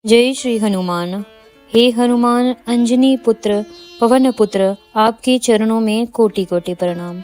जय श्री हनुमान। हे हनुमान अंजनी पुत्र पवन पुत्र, आपके चरणों में कोटि कोटि प्रणाम।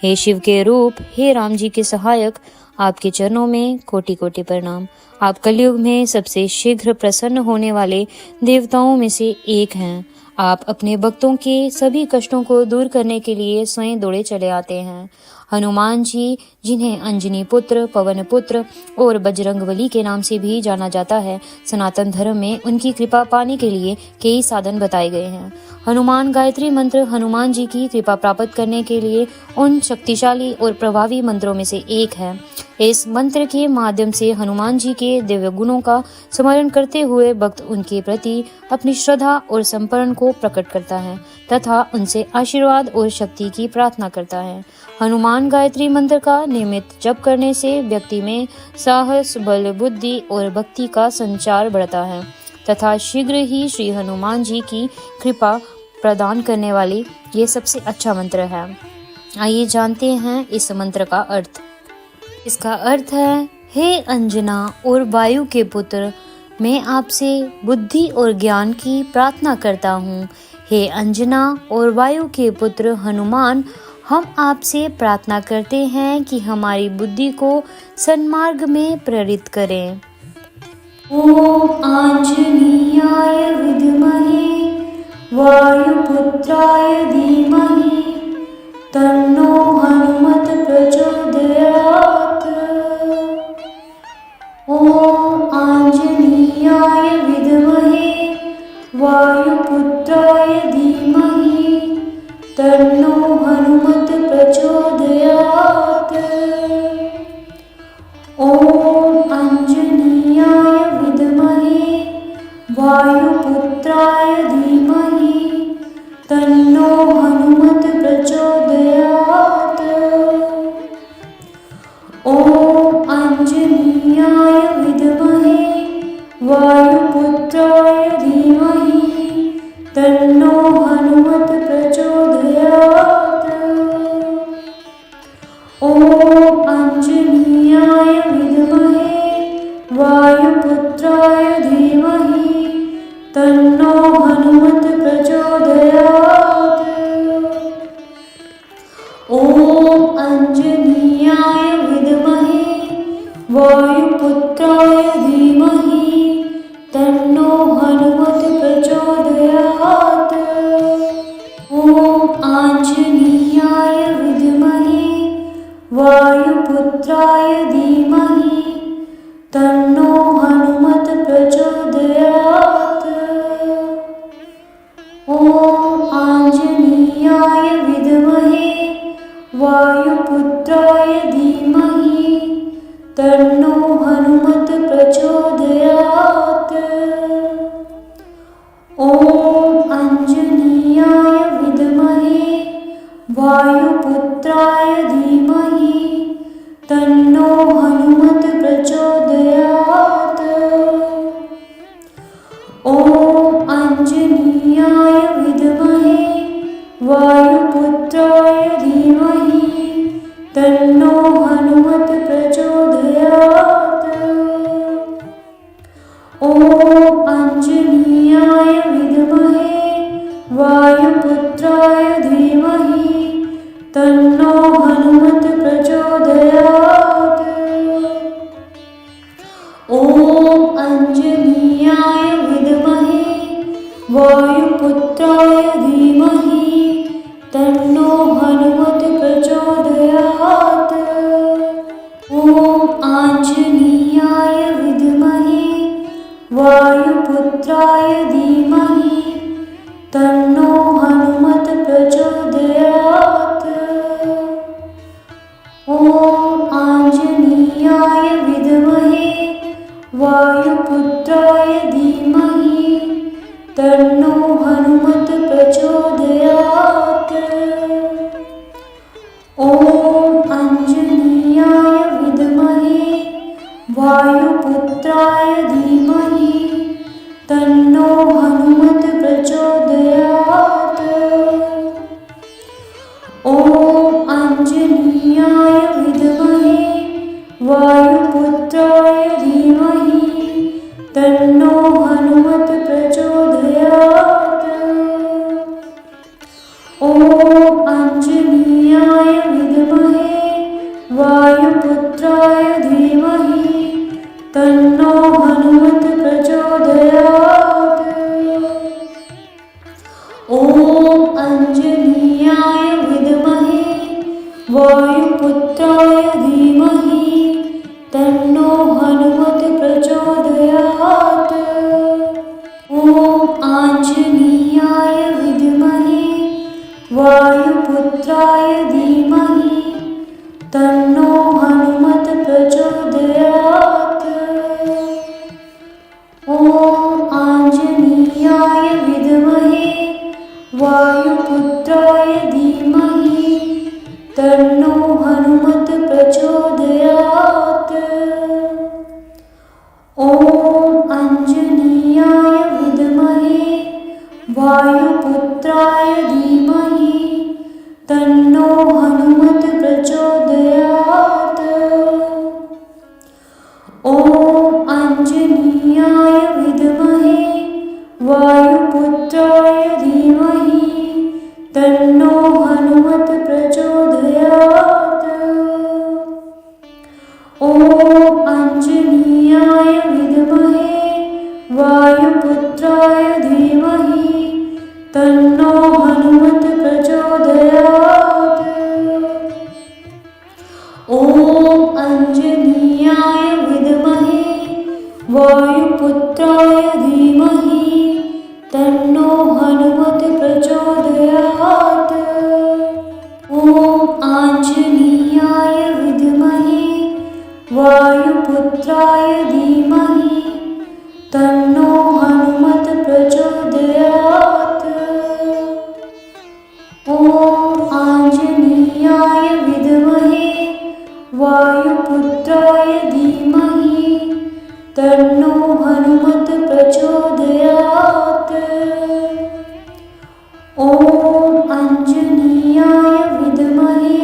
हे शिव के रूप, हे राम जी के सहायक, आपके चरणों में कोटि कोटि प्रणाम। आप कलयुग में सबसे शीघ्र प्रसन्न होने वाले देवताओं में से एक हैं। आप अपने भक्तों के सभी कष्टों को दूर करने के लिए स्वयं दौड़े चले आते हैं। हनुमान जी, जिन्हें अंजनी पुत्र, पवन पुत्र और बजरंगबली के नाम से भी जाना जाता है, सनातन धर्म में उनकी कृपा पाने के लिए कई साधन बताए गए हैं। हनुमान गायत्री मंत्र हनुमान जी की कृपा प्राप्त करने के लिए उन शक्तिशाली और प्रभावी मंत्रों में से एक है। इस मंत्र के माध्यम से हनुमान जी के दिव्य गुणों का स्मरण करते हुए भक्त उनके प्रति अपनी श्रद्धा और समर्पण को प्रकट करता है तथा उनसे आशीर्वाद और शक्ति की प्रार्थना करता है। हनुमान गायत्री मंत्र का नियमित जप करने से व्यक्ति में साहस, बल, बुद्धि और भक्ति का संचार बढ़ता है तथा शीघ्र ही श्री हनुमान जी की कृपा प्रदान करने वाली ये सबसे अच्छा मंत्र है। आइए जानते हैं इस मंत्र का अर्थ। इसका अर्थ है, हे अंजना और वायु के पुत्र, मैं आपसे बुद्धि और ज्ञान की प्रार्थना करता हूँ। हे अंजना और वायु के पुत्र हनुमान, हम आपसे प्रार्थना करते हैं कि हमारी बुद्धि को सन्मार्ग में प्रेरित करें। ओम आंजनेयाय विद्महे वायुपुत्राय धीमहि तन्नो हनुमत प्रचोदयात्। ओम आंजनेयाय विद्महे वायुपुत्राय धीमहि तन्नो हनुमत प्रचोदयात्। ओम आंजनेयाय विद्महे वायुपुत्राय धीमहि तन्नो हनुमत प्रचोदयात्। ओम आंजनेयाय विद्महे वायुपुत्राय धीमहि तन्नो हनुमत प्रचोदयात्। ओम आंजनेयाय विद्महे वायुपुत्राय धीमहि तन्नो हनुमत प्रचोदयात्। ओम आंजनेयाय विद्महे वायुपुत्राय धीमहि तन्नो हनुमत प्रचोदयात्। ओम आंजनेयाय विद्महे वायुपुत्राय धीमहि तन्नो हनुमत प्रचोदयात्। ओम आंजनेयाय विद्महे वायुपुत्राय धीमहि तन्नो हनुमत प्रचोदयात्। ओम आंजनेयाय विद्महे वायुपुत्राय धीमहि तन्नो हनुमत प्रचोदयात्। ओम आंजनेयाय विद्महे वायुपुत्राय धीमहि तन्नो हनुमत प्रचोदयात्। ओम आंजनेयाय विद्महे वायुपुत्राय धीमहि तन्नो हनुमत प्रचोदयात्। ओम आंजनेयाय विद्महे वायुपुत्राय धीमहि तन्नो हनुमत प्रचोदयात्। ओम आंजनेयाय विद्महे वायुपुत्राय धीमहि तन्नो हनुमत प्रचोदयात्। ओम आंजनेयाय विद्महे वायुपुत्राय धीमहि तन्नो हनुमत प्रचोदयात्। ओम आंजनेयाय विद्महे वायुपुत्राय धीमहि तन्नो हनुमत प्रचोदयात्। वायुपुत्राय धीमहि तन्नो हनुमत् प्रचोदयात्। ॐ आञ्जनेयाय विद्महे वायुपुत्राय धीमहि तन्नो हनुमत् प्रचोदयात्। ॐ आञ्जनेयाय विद्महे वायुपुत्राय धीमहि तन्नो हनुमत् प्रचोदयात्। ॐ आञ्जनेयाय विद्महे वायुपुत्राय धीमहि तन्नो हनुमत् प्रचोदयात्। ॐ आञ्जनेयाय विद्महे वायुपुत्राय धीमहि तन्नो हनुमत् प्रचोदयात्। ॐ आञ्जनेयाय विद्महे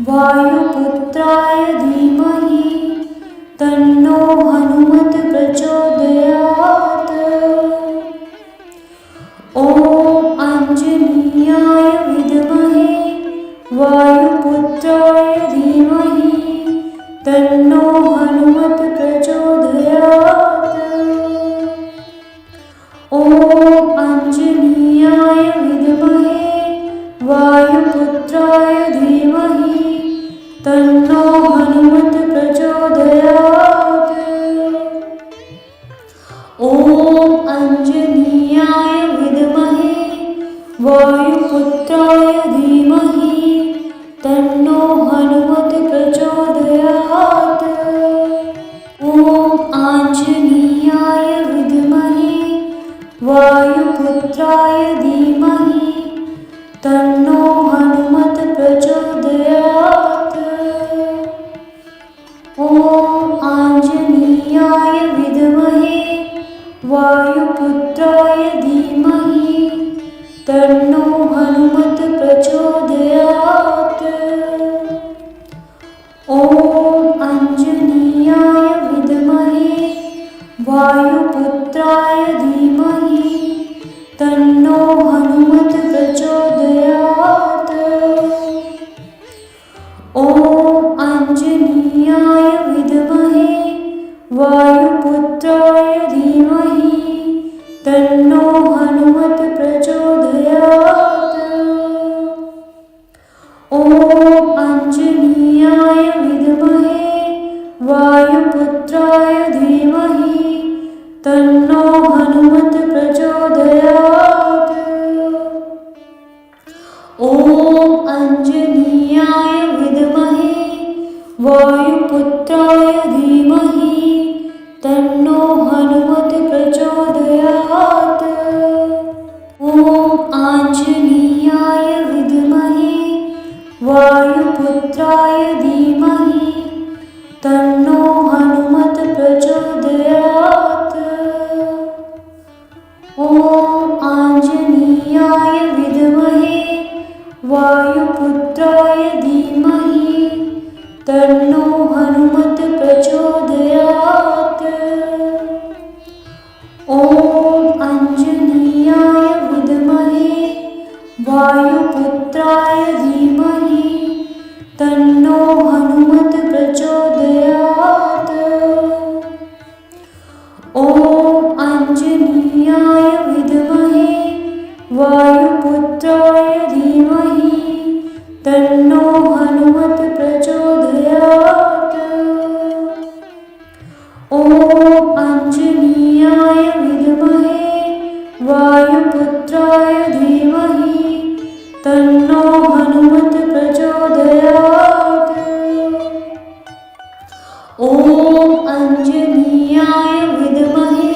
वायुपुत्राय धीमहि तन्नो हनुमत् प्रचोदयात्। ॐ आञ्जनेयाय विद्महे वायुपुत्राय धीमहि तन्नो हनुमत् प्रचोदयात्। ॐ आञ्जनेयाय विद्महे वायुपुत्राय धीमहि तन्नो हनुमत् प्रचोदयात्। ॐ आञ्जनेयाय विद्महे वायुपुत्राय धीमहि तन्नो हनुमत् प्रचोदयात्। ॐ आञ्जनेयाय विद्महे वायुपुत्राय धीमहि तन्नो हनुमत् प्रचोदयात्। ॐ आञ्जनेयाय विद्महे वायुपुत्राय धीमहि तन्नो हनुमत् प्रचोदयात्। ॐ आञ्जनेयाय विद्महे वायुपुत्राय धीमहि तन्नो हनुमत् प्रचोदयात्। ॐ आञ्जनेयाय विद्महे वायुपुत्राय धीमहि तन्नो हनुमत् प्रचोदयात्। ॐ आञ्जनेयाय विद्महे वायुपुत्राय धीमहि तन्नो हनुमत् प्रचोदयात्। ॐ आञ्जनेयाय विद्महे वायुपुत्राय धीमहि तन्नो हनुमत् प्रचोदयात्। ॐ आञ्जनेयाय विद्महे वायुपुत्राय धीमहि तन्नो हनुमत् प्रचोदयात्। ॐ आञ्जनेयाय विद्महे वायुपुत्राय धीमहि तन्नो हनुमत् प्रचोदयात्। ॐ आञ्जनेयाय विद्महे वायुपुत्राय धीमहि तन्नो हनुमत् प्रचोदयात्। ॐ आञ्जनेयाय विद्महे वायुपुत्राय धीमहि तन्नो हनुमत् प्रचोदयात्। ॐ आञ्जनेयाय विद्महे वायुपुत्राय धीमहि तन्नो हनुमत् प्रचोदयात्। ॐ आञ्जनेयाय विद्महे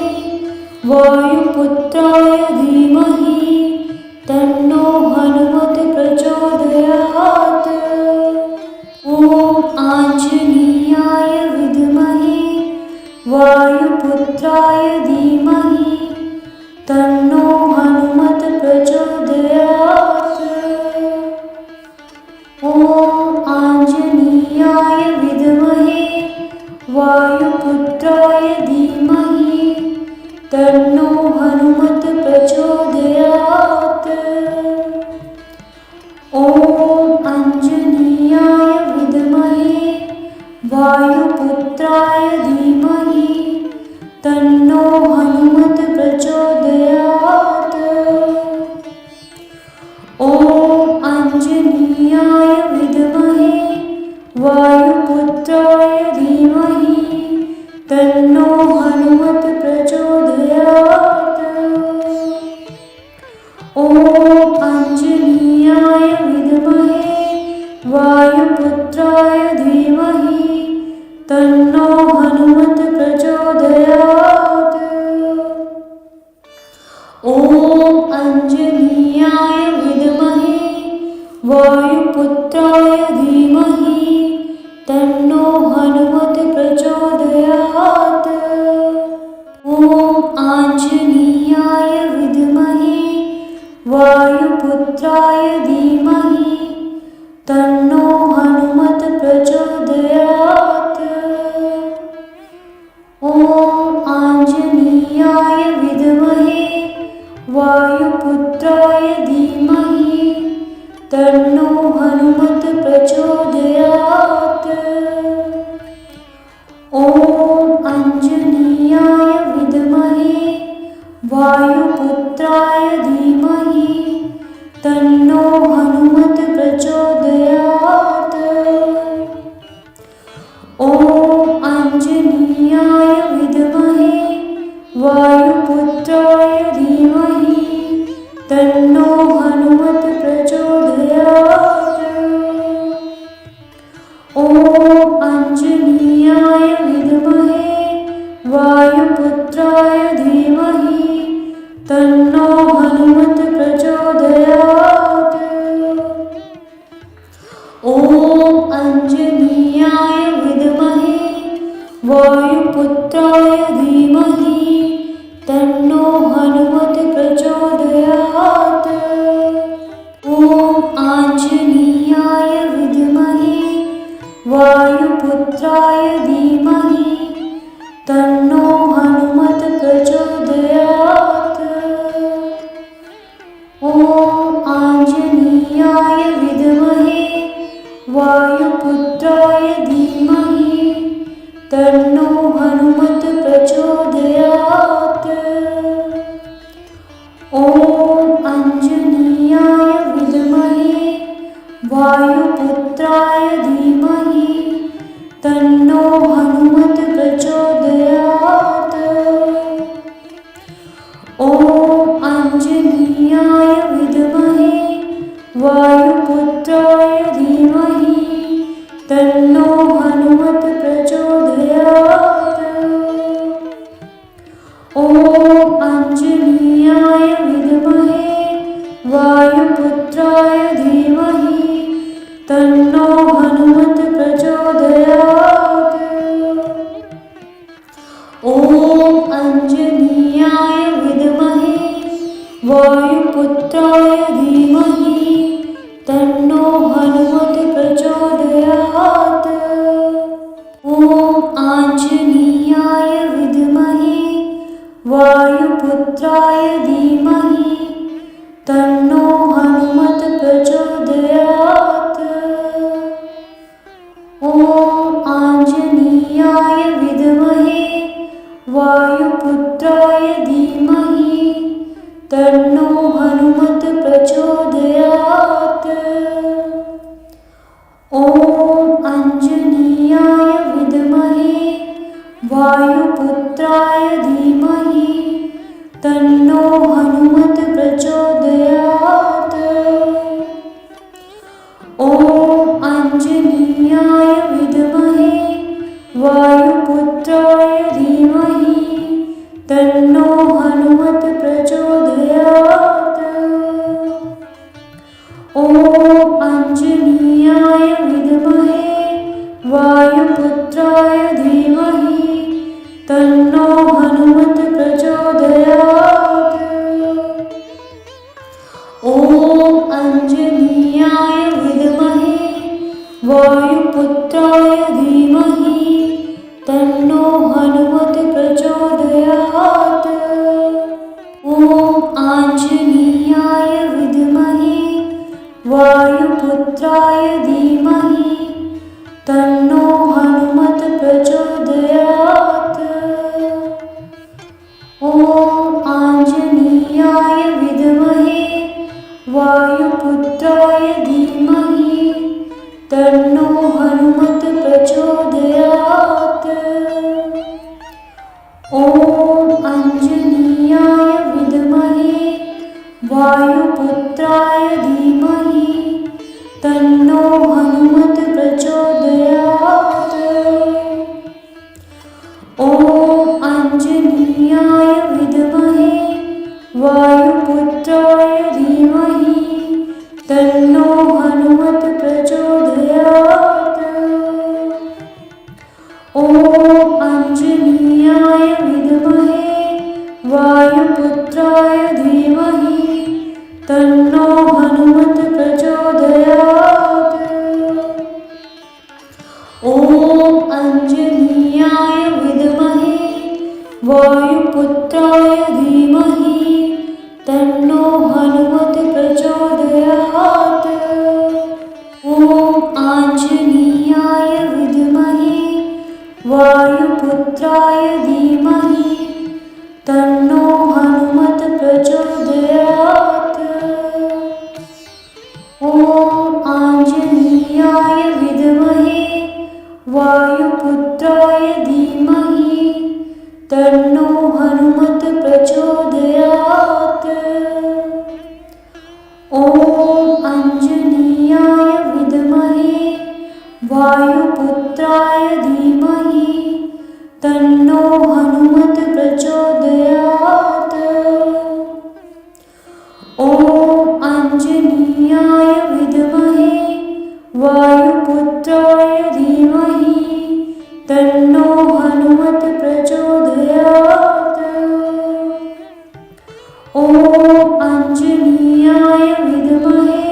वायुपुत्राय धीमहि तन्नो हनुमत् प्रचोदयात्। ॐ आञ्जनेयाय विद्महे वायुपुत्राय धीमहि तन्नो हनुमत् प्रचोदयात्। ॐ आञ्जनेयाय विद्महे वायुपुत्राय धीमहि तन्नो हनुमत् अंजनीयाय विद्महे वायुपुत्राय धीमहि तन्नो हनुमत् प्रचोदयात्। ॐ आञ्जनेयाय विद्महे वायुपुत्राय धीमहि तन्नो हनुमत् प्रचोदयात्। ॐ आञ्जनेयाय विद्महे वायुपुत्राय धीमहि तन्नो हनुमत् प्रचोदयात्। ॐ आञ्जनेयाय विद्महे वायुपुत्राय धीमहि तन्नो हनुमत् प्रचोदयात्। ॐ आञ्जनेयाय विद्महे वायुपुत्राय धीमहि तन्नो हनुमत् प्रचोदयात्। ॐ आञ्जनेयाय विद्महे वायुपुत्राय धीमहि तन्नो हनुमत् प्रचोदयात्। ॐ आञ्जनेयाय विद्महे वायुपुत्राय धीमहि तन्नो हनुमत् प्रचोदयात्। ॐ आञ्जनेयाय विद्महे वायुपुत्राय धीमहि तन्नो हनुमत् प्रचोदयात्। ॐ आञ्जनेयाय विद्महे वायुपुत्राय धीमहि तन्नो हनुमत् प्रचोदयात्। ॐ आञ्जनेयाय विद्महे वायुपुत्राय धीमहि तन्नो हनुमत् प्रचोदयात्। ॐ आञ्जनेयाय विद्महे वायुपुत्राय धीमहि तन्नो हनुमत् प्रचोदयात्। ॐ आञ्जनेयाय विद्महे वायुपुत्राय धीमहि तन्नो हनुमत् प्रचोदयात्। ॐ आञ्जनेयाय विद्महे वायुपुत्राय धीमहि तन्नो हनुमत् प्रचोदयात्। ॐ आञ्जनेयाय विद्महे वायुपुत्राय धीमहि तन्नो हनुमत् प्रचोदयात्। ॐ आञ्जनेयाय विद्महे वायुपुत्राय धीमहि तन्नो हनुमत् प्रचोदयात्। ॐ आञ्जनेयाय विद्महे वायुपुत्राय धीमहि तन्नो हनुमत् प्रचोदयात्। ॐ आञ्जनेयाय विद्महे वायुपुत्राय धीमहि तन्नो हनुमत् प्रचोदयात्। ॐ आञ्जनेयाय विद्महे वायुपुत्राय धीमहि तन्नो हनुमत् प्रचोदयात्। ॐ आञ्जनेयाय विद्महे वायुपुत्राय धीमहि तन्नो हनुमत् प्रचोदयात्। ॐ आञ्जनेयाय विद्महे वायुपुत्राय धीमहि तन्नो हनुमत् प्रचोदयात्। ॐ आञ्जनेयाय विद्महे वायुपुत्राय धीमहि तन्नो हनुमत् प्रचोदयात्। ॐ आञ्जनेयाय विद्महे वायुपुत्राय धीमहि तन्नो हनुमत् प्रचोदयात्। ॐ आञ्जनेयाय विद्महे वायुपुत्राय वायुपुत्राय धीमहि तन्नो हनुमत् प्रचोदयात्। ॐ आञ्जनेयाय विद्महे वायुपुत्राय धीमहि तन्नो हनुमत् प्रचोदयात्। ॐ आञ्जनेयाय विद्महे वायुपुत्राय धीमहि तन्नो हनुमत् प्रचोदयात्। ॐ आञ्जनेयाय विद्महे वायुपुत्राय धीमहि तन्नो हनुमत् प्रचोदयात्। ॐ आञ्जनेयाय विद्महे वायुपुत्राय धीमहि तन्नो हनुमत् प्रचोदयात्। ॐ आञ्जनेयाय विद्महे वायुपुत्राय धीमहि तन्नो हनुमत् प्रचोदयात्। ॐ आञ्जनेयाय विद्महे वायुपुत्राय धीमहि तन्नो हनुमत् प्रचोदयात्। ॐ आञ्जनेयाय विद्महे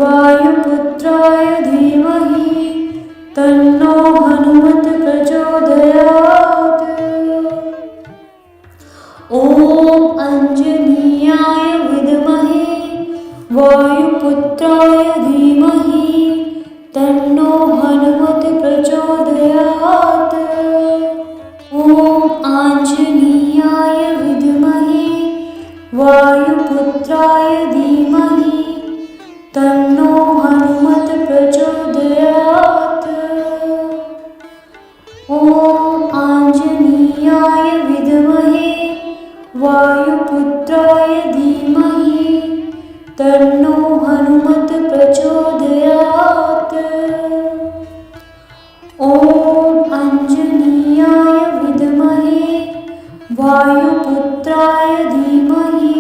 वायुपुत्राय धीमहि तन्नो हनुमत् प्रचोदयात्। ॐ आञ्जनेयाय विद्महे वायुपुत्राय धीमहि तन्नो हनुमत् प्रचोदयात्। ॐ आञ्जनेयाय विद्महे वायुपुत्राय धीमहि तन्नो हनुमत् प्रचोदयात्। ॐ आञ्जनेयाय विद्महे वायुपुत्राय धीमहि तन्नो हनुमत् प्रचोदयात्। ॐ आञ्जनेयाय विद्महे वायुपुत्राय धीमहि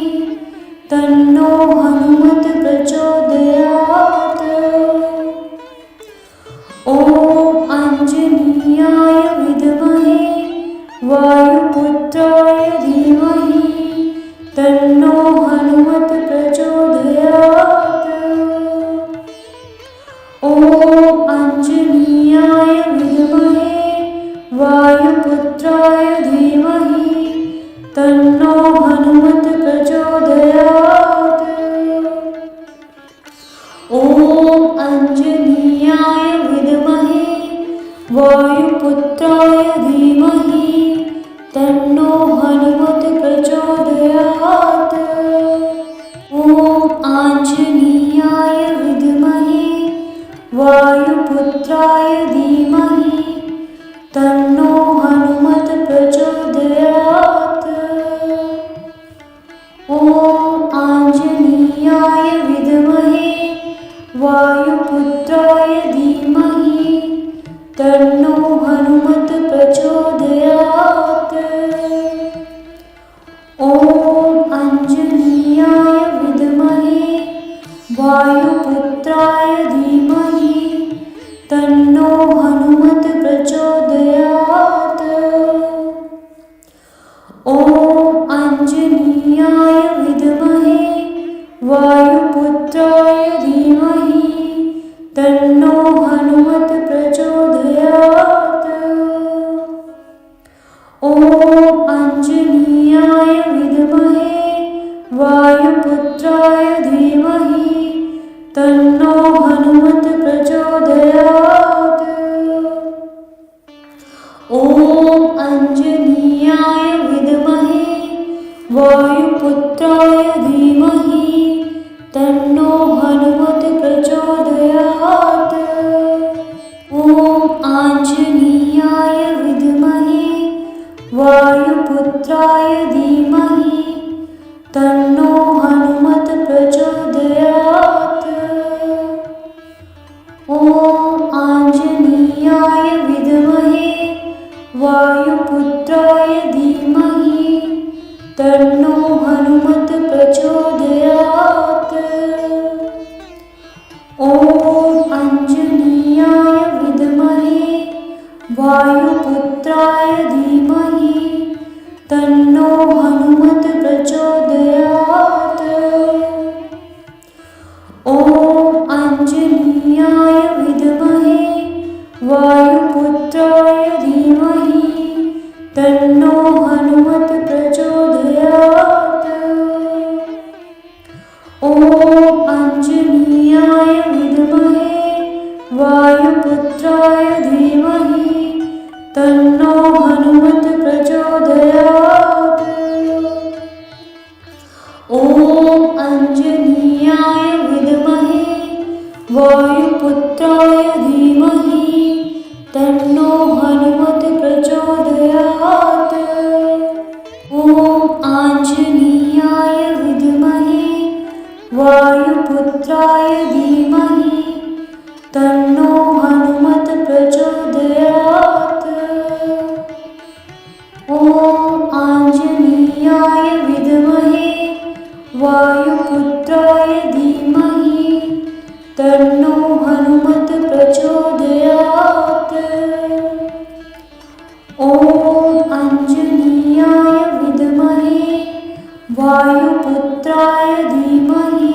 तन्नो हनुमत् प्रचोदयात्। ॐ आञ्जनेयाय विद्महे वायुपुत्राय धीमहि तन्नो हनुमत् प्रचोदयात्। ॐ आञ्जनेयाय विद्महे वायुपुत्राय धीमहि तन्नो हनुमत् प्रचोदयात्। ॐ आञ्जनेयाय विद्महे वायुपुत्राय धीमहि तन्नो हनुमत् प्रचोदयात्। ॐ आञ्जनेयाय विद्महे वायुपुत्राय धीमहि तन्नो हनुमत् प्रचोदयात्। ॐ आञ्जनेयाय विद्महे वायुपुत्राय धीमहि तन्नो हनुमत् प्रचोदयात्। ॐ आञ्जनेयाय विद्महे वायुपुत्राय धीमहि तन्नो हनुमत् प्रचोदयात्। ॐ आञ्जनेयाय विद्महे वायुपुत्राय धीमहि तन्नो हनुमत् प्रचोदयात्। ॐ आञ्जनेयाय विद्महे वायुपुत्राय धीमहि तन्नो हनुमत् प्रचोदयात्। ॐ आञ्जनेयाय विद्महे वायुपुत्राय धीमहि तन्नो हनुमत् प्रचोदयात्। ॐ आञ्जनेयाय विद्महे वायुपुत्राय धीमहि तन्नो हनुमत् प्रचोदयात्। ॐ आञ्जनेयाय विद्महे वायुपुत्राय धीमहि तन्नो हनुमत् प्रचोदयात्। प्रचोदयात्। ॐ अंजनीयाय विद्महे वायुपुत्राय धीमहि तन्नो हनुमत् प्रचोदयात्। ॐ अंजनीयाय विद्महे वायुपुत्राय धीमहि तन्नो हनुमत् प्रचोदयात्। ॐ अंजनीयाय विद्महे वायुपुत्राय धीमहि तन्नो हनुमत् प्रचोदयात्। ॐ अंजनीयाय विद्महे वायुपुत्राय धीमहि तन्नो हनुमत् प्रचोदयात्। ॐ आंजनेयाय विद्महे वायुपुत्राय धीमहि तन्नो हनुमत् प्रचोदयात्। ॐ आंजनेयाय विद्महे वायुपुत्राय धीमहि तन्नो हनुमत् प्रचोदयात्। ॐ अंजनीयाय विद्महे वायुपुत्राय धीमहि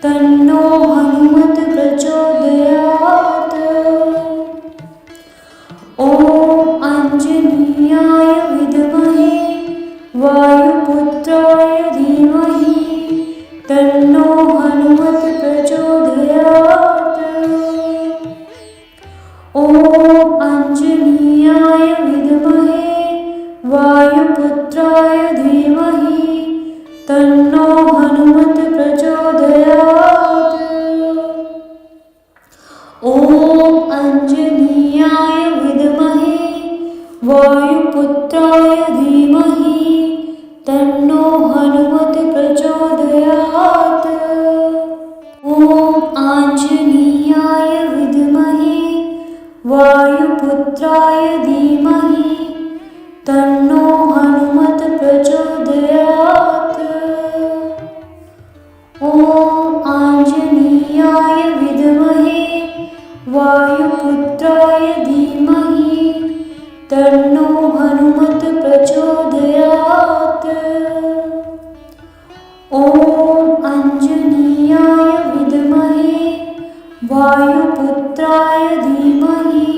तन्नो हनुमत् प्रचोदयात्। ॐ अंजनीयाय विद्महे वायुपुत्राय धीमहि तन्नो हनुमत् प्रचोदयात्। ॐ अंजनीयाय विद्महे वायुपुत्राय धीमहि तन्नो हनुमत् प्रचोदयात्। ॐ अंजनीयाय विद्महे वायुपुत्राय धीमहि तन्नो हनुमत् प्रचोदयात्। ॐ आंजनेयाय विद्महे वायुपुत्राय धीमहि तन्नो हनुमत् प्रचोदयात्। ॐ आंजनेयाय विद्महे वायुपुत्राय धीमहि तन्नो हनुमत् प्रचोदयात्। ॐ अंजनीयाय विद्महे वायुपुत्राय धीमहि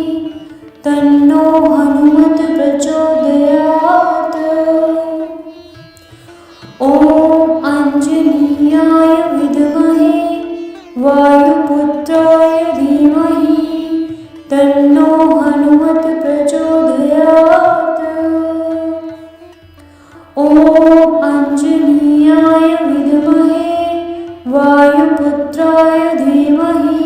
तन्नो हनुमत् प्रचोदयात्। ॐ अंजनीयाय विद्महे वायुपुत्राय धीमहि तन्नो हनुमत् प्रचोदयात्। ॐ अंजनीयाय विद्महे वायुपुत्राय धीमहि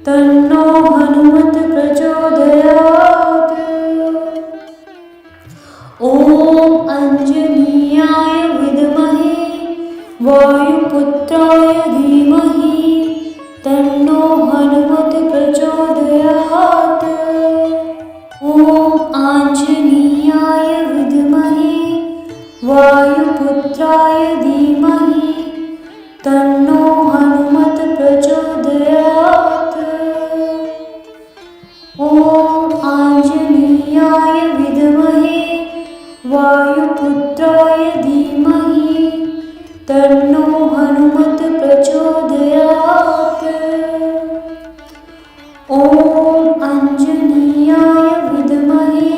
तन्नो हनुमत् प्रचोदयात्। ॐ अंजनीयाय विद्महे वायुपुत्राय धीमहि तन्नो हनुमत् प्रचोदयात्। ॐ आंजनेयाय विद्महे वायुपुत्राय धीमहि तन्नो हनुमत् प्रचोदयात्। ॐ आंजनेयाय विद्महे वायुपुत्राय धीमहि तन्नो हनुमत् प्रचोदयात्। ॐ अंजनीयाय विद्महे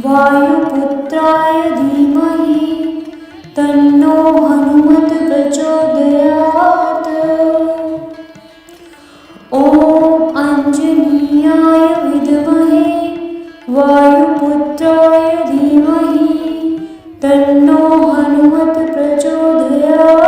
वायुपुत्राय धीमहि तन्नो हनुमत् प्रचोदयात्। ॐ अंजनीयाय विद्महे वायुपुत्राय धीमहि तन्नो हनुमत् प्रचोदयात्।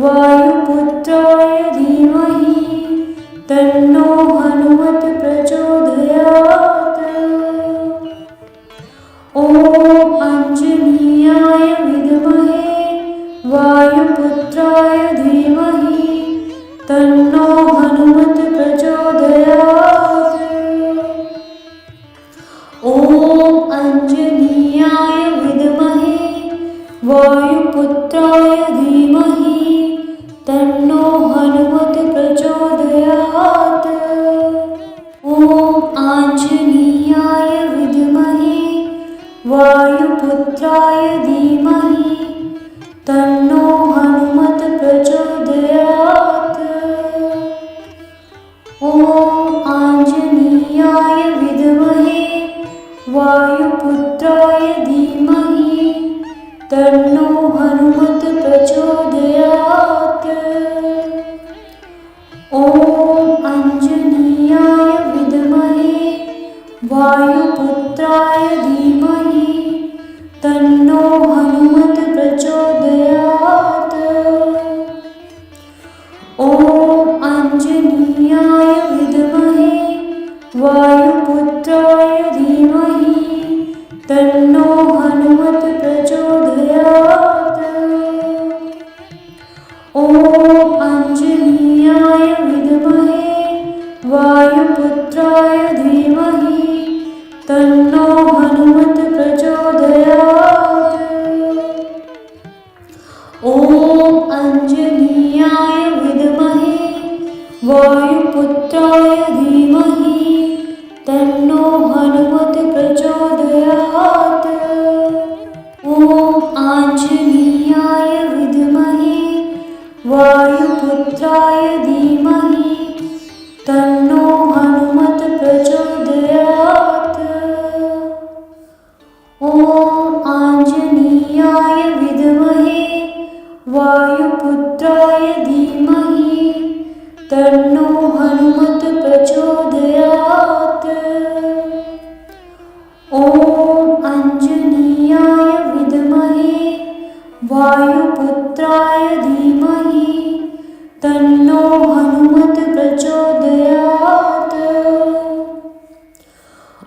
वायुपुत्राय धीमहि तन्नो हनुमत् प्रचोदयात्। ॐ आञ्जनेयाय विद्महे वायुपुत्राय धीमहि तन्नो हनुमत् प्रचोदयात्। ॐ आञ्जनेयाय विद्महे वायुपुत्राय धीमहि तन्नो हनुमत् प्रचोदयात्। ॐ आञ्जनेयाय विद्महे वायुपुत्राय धीमहि तन्नो हनुमत् प्रचोदयात्। ॐ आञ्जनेयाय विद्महे वायुपुत्राय धीमहि तन्नो हनुमत् प्रचोदयात्। ॐ आञ्जनेयाय विद्महे वायुपुत्राय धीमहि तन्नो हनुमत् प्रचोदयात्। ॐ आञ्जनेयाय विद्महे वायुपुत्राय धीमहि तन्नो हनुमत् प्रचोदयात्। ॐ आञ्जनेयाय विद्महे वायुपुत्राय धीमहि तन्नो हनुमत् प्रचोदयात्। ॐ आञ्जनेयाय विद्महे वायुपुत्राय धीमहि तन्नो हनुमत् प्रचोदयात्। ॐ आञ्जनेयाय विद्महे वायुपुत्राय धीमहि तन्नो हनुमत् प्रचोदयात्। ॐ आञ्जनेयाय विद्महे वायुपुत्राय धीमहि तन्नो हनुमत् प्रचोदयात्। ॐ आञ्जनेयाय विद्महे वायुपुत्राय धीमहि तन्नो हनुमत् प्रचोदयात्।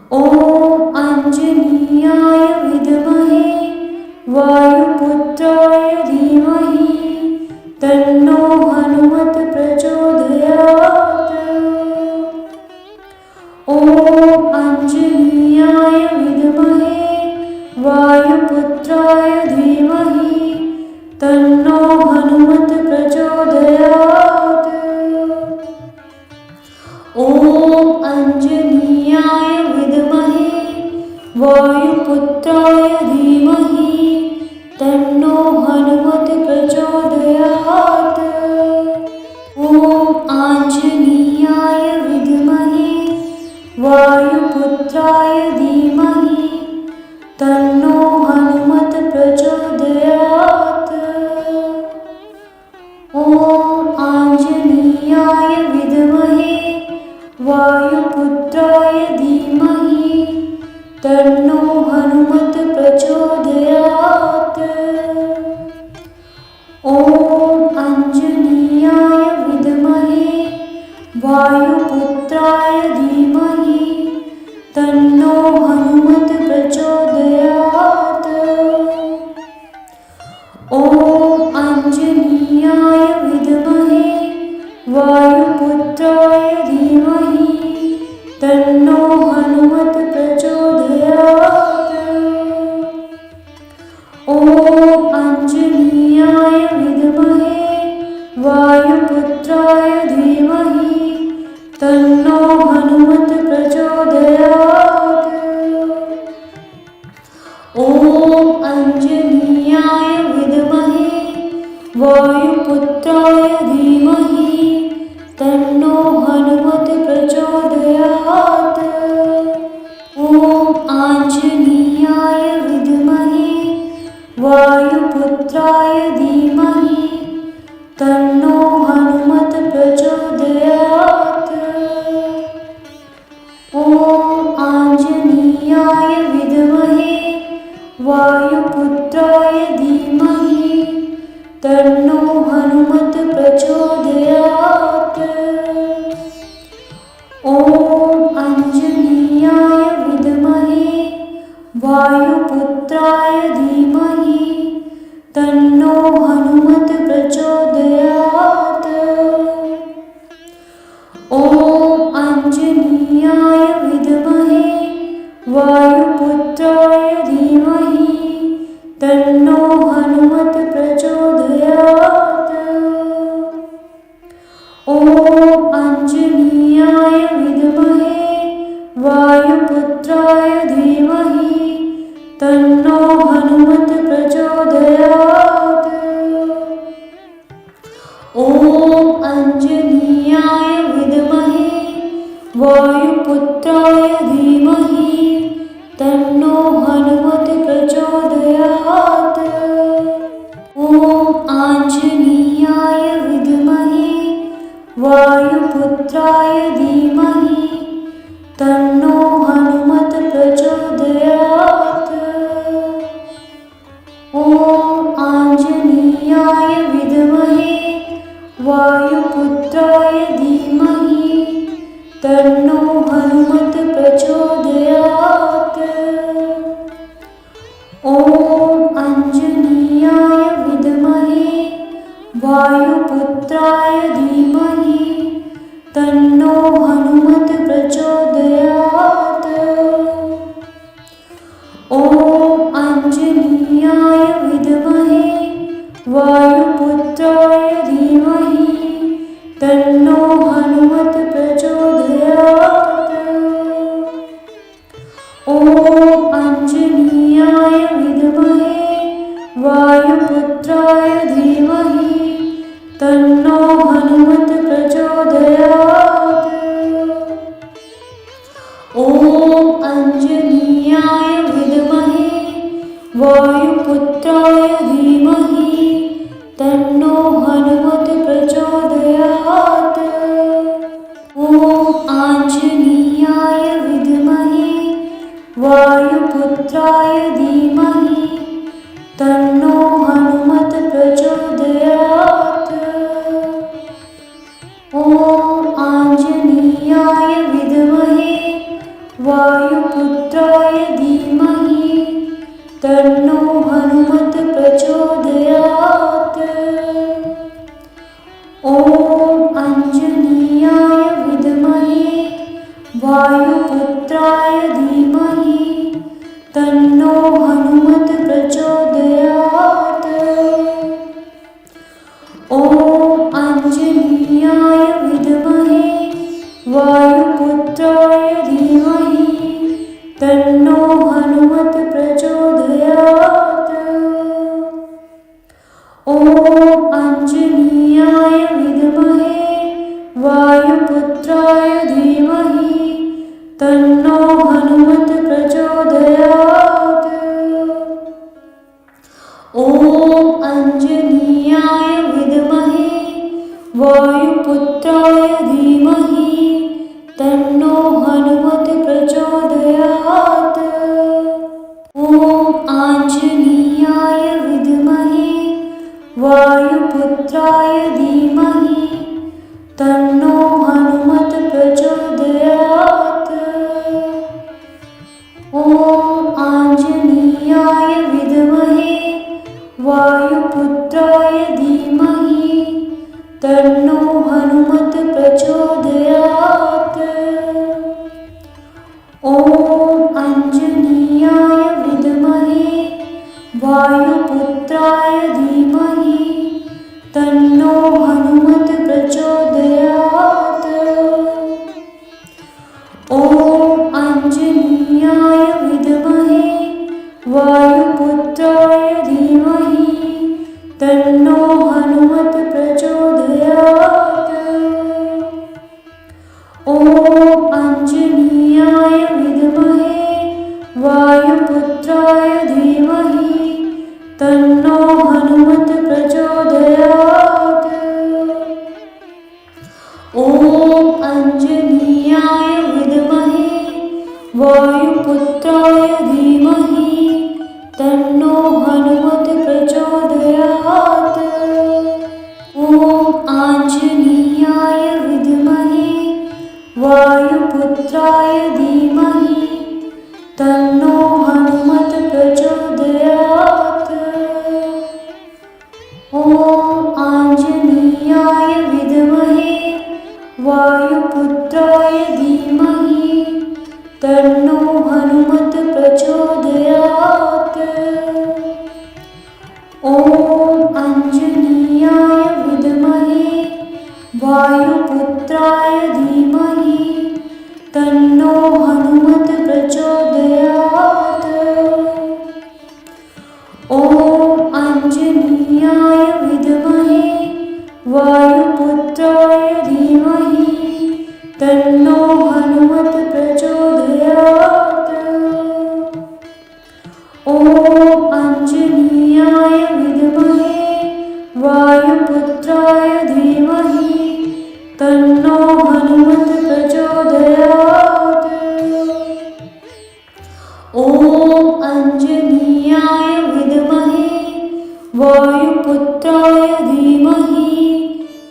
ॐ आञ्जनेयाय विद्महे वायुपुत्राय धीमहि तन्नो हनुमत् प्रचोदयात्। ॐ आञ्जनेयाय विद्महे वायुपुत्राय धीमहि तन्नो हनुमत् प्रचोदयात्। ॐ आञ्जनेयाय विद्महे वायुपुत्राय धीमहि तन्नो हनुमत् प्रचोदयात्। ॐ आञ्जनेयाय विद्महे वायुपुत्राय धीमहि तन्नो हनुमत् प्रचोदयात्। ॐ आञ्जनेयाय विद्महे वायुपुत्राय धीमहि तन्नो हनुमत् प्रचोदयात्। ॐ आञ्जनेयाय विद्महे वायुपुत्राय धीमहि तन्नो हनुमत् प्रचोदयात्। ॐ आञ्जनेयाय विद्महे वायुपुत्राय धीमहि तन्नो हनुमत् प्रचोदयात्। ॐ आञ्जनेयाय विद्महे वायुपुत्राय धीमहि तन्नो हनुमत् प्रचोदयात्। ॐ आञ्जनेयाय विद्महे वायुपुत्राय धीमहि तन्नो हनुमत् प्रचोदयात्। ॐ आञ्जनेयाय विद्महे वायुपुत्राय धीमहि तन्नो हनुमत् प्रचोदयात्। ॐ आञ्जनेयाय विद्महे वायुपुत्राय धीमहि तन्नो हनुमत् वायुपुत्राय धीमहि तन्नो हनुमत् प्रचोदयात्। ॐ आञ्जनेयाय विद्महे वायुपुत्राय धीमहि तन्नो हनुमत् प्रचोदयात्। ॐ आञ्जनेयाय विद्महे वायुपुत्राय धीमहि तन्नो हनुमत् प्रचोदयात्। ॐ आञ्जनेयाय विद्महे वायुपुत्राय धीमहि तन्नो हनुमत् प्रचोदयात्। ॐ आञ्जनेयाय विद्महे वायुपुत्राय धीमहि तन्नो हनुमत् प्रचोदयात्। ॐ आञ्जनेयाय विद्महे वायुपुत्राय धीमहि तन्नो हनुमत् प्रचोदयात्। ॐ आञ्जनेयाय विद्महे वायुपुत्राय धीमहि तन्नो हनुमत् प्रचोदयात्। ॐ आञ्जनेयाय विद्महे वायुपुत्राय धीमहि तन्नो हनुमत् प्रचोदयात्। ॐ आञ्जनेयाय विद्महे वायुपुत्राय धीमहि तन्नो हनुमत् प्रचोदयात्। ॐ आञ्जनेयाय विद्महे वायुपुत्राय धीमहि तन्नो हनुमत् प्रचोदयात्। ॐ आञ्जनेयाय विद्महे वायुपुत्राय धीमहि तन्नो हनुमत् प्रचोदयात्। ॐ आञ्जनेयाय विद्महे वायुपुत्राय धीमहि तन्नो हनुमत् प्रचोदयात्। ॐ आञ्जनेयाय विद्महे वायुपुत्राय धीमहि तन्नो हनुमत् प्रचोदयात्। ॐ आञ्जनेयाय विद्महे वायुपुत्राय धीमहि तन्नो हनुमत् प्रचोदयात्। ॐ आञ्जनेयाय विद्महे वायुपुत्राय धीमहि तन्नो हनुमत् प्रचोदयात्। ॐ आञ्जनेयाय विद्महे वायुपुत्राय धीमहि तन्नो हनुमत् प्रचोदयात्। ॐ आञ्जनेयाय विद्महे वायुपुत्राय धीमहि तन्नो हनुमत् प्रचोदयात्। ॐ आञ्जनेयाय विद्महे वायुपुत्राय धीमहि तन्नो हनुमत् प्रचोदयात्। ॐ आञ्जनेयाय विद्महे वायुपुत्राय धीमहि तन्नो हनुमत् प्रचोदयात्। ॐ आञ्जनेयाय विद्महे वायुपुत्राय धीमहि तन्नो हनुमत् प्रचोदयात्। ॐ आञ्जनेयाय विद्महे वायुपुत्राय धीमहि तन्नो हनुमत् प्रचोदयात्। ॐ आञ्जनेयाय विद्महे वायुपुत्राय धीमहि तन्नो हनुमत् प्रचोदयात्। ॐ आञ्जनेयाय विद्महे वायुपुत्राय धीमहि तन्नो हनुमत्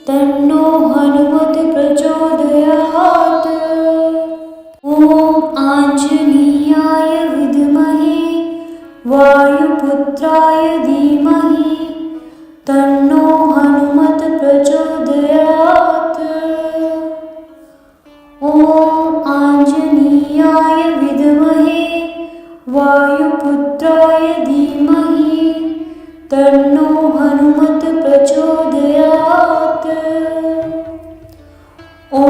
तन्नो हनुमत प्रचोदयात्। ॐ आञ्जनेयाय विद्महे वायुपुत्राय धीमहि तन्नो हनुमत प्रचोदयात्। ॐ आञ्जनेयाय विद्महे वायुपुत्राय धीमहि तन्नो हनुमत प्रचोदयात्। ॐ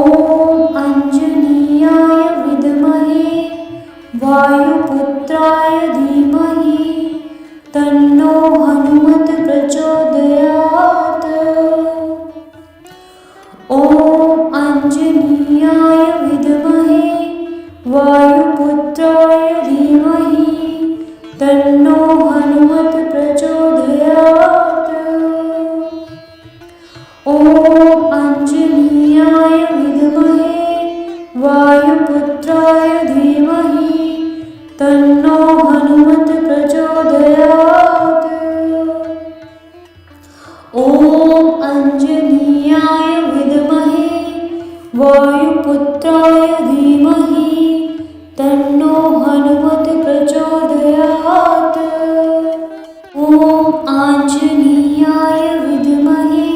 आञ्जनेयाय विद्महे वायुपुत्राय धीमहि तन्नो हनुमत प्रचोदयात्। ॐ आञ्जनेयाय विद्महे वायुपुत्राय धीमहि तन्नो हनुमत प्रचोदयात्। ॐ आञ्जनेयाय विद्महे वायुपुत्राय धीमहि तन्नो हनुमत प्रचोदयात्। ॐ आञ्जनेयाय विद्महे वायुपुत्राय धीमहि तन्नो हनुमत प्रचोदयात्। ॐ आञ्जनेयाय विद्महे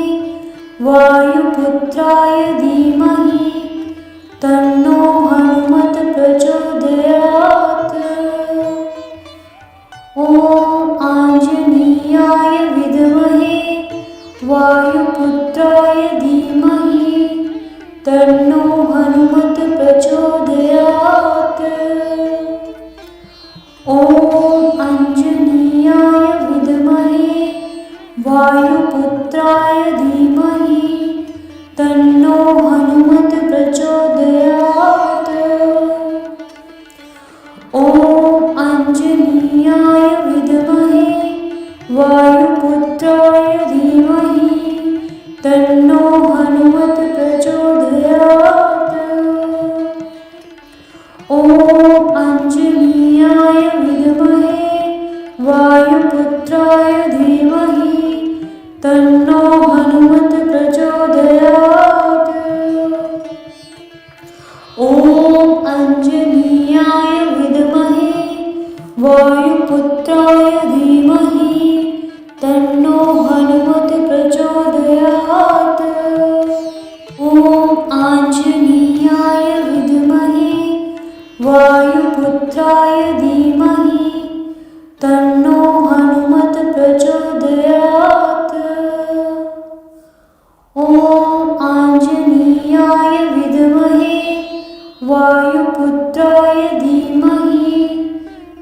वायुपुत्राय धीमहि तन्नो हनुमत प्रचोदयात्। ॐ आञ्जनेयाय विद्महे वायुपुत्राय धीमहि तन्नो हनुमत प्रचोदयात्। ॐ आञ्जनेयाय विद्महे वायुपुत्राय धीमहि तन्नो हनुमत प्रचोदयात्। ॐ आञ्जनेयाय विद्महे वायुपुत्राय धीमहि तन्नो हनुमत प्रचोदयात्। ॐ आञ्जनेयाय विद्महे वायुपुत्राय धीमहि तन्नो हनुमत प्रचोदयात्। ॐ आञ्जनेयाय विद्महे वायुपुत्राय धीमहि तन्नो हनुमत प्रचोदयात्। ॐ आञ्जनेयाय विद्महे वायुपुत्राय धीमहि तन्नो हनुमत प्रचोदयात्। ॐ आञ्जनेयाय विद्महे वायुपुत्राय धीमहि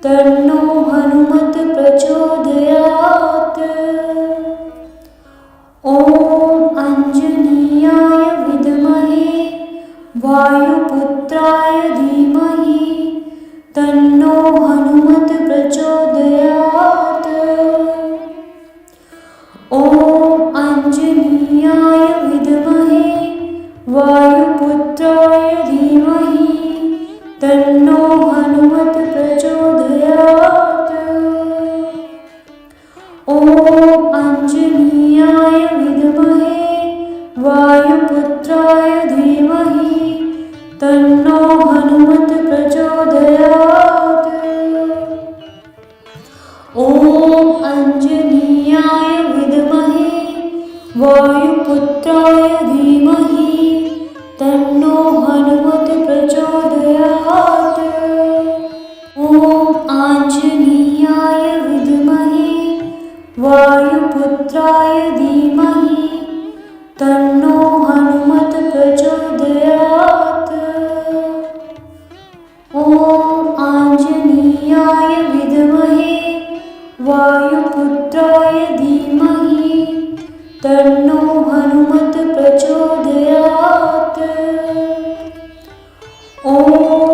तन्नो हनुमत प्रचोदयात्। ॐ आञ्जनेयाय विद्महे वायुपुत्राय धीमहि तन्नो हनुमत प्रचोदयात्। ॐ आञ्जनेयाय विद्महे वायुपुत्राय धीमहि तन्नो हनुमत प्रचोदयात्। ॐ आञ्जनेयाय विद्महे वायुपुत्राय धीमहि तन्नो हनुमत प्रचोदयात्। ॐ आञ्जनेयाय विद्महे वायुपुत्राय धीमहि तन्नो हनुमत प्रचोदयात्। ॐ आञ्जनेयाय विद्महे वायुपुत्राय धीमहि तन्नो हनुमत प्रचोदयात्। ॐ आञ्जनेयाय विद्महे वायुपुत्राय धीमहि तन्नो हनुमत प्रचोदयात्। ॐ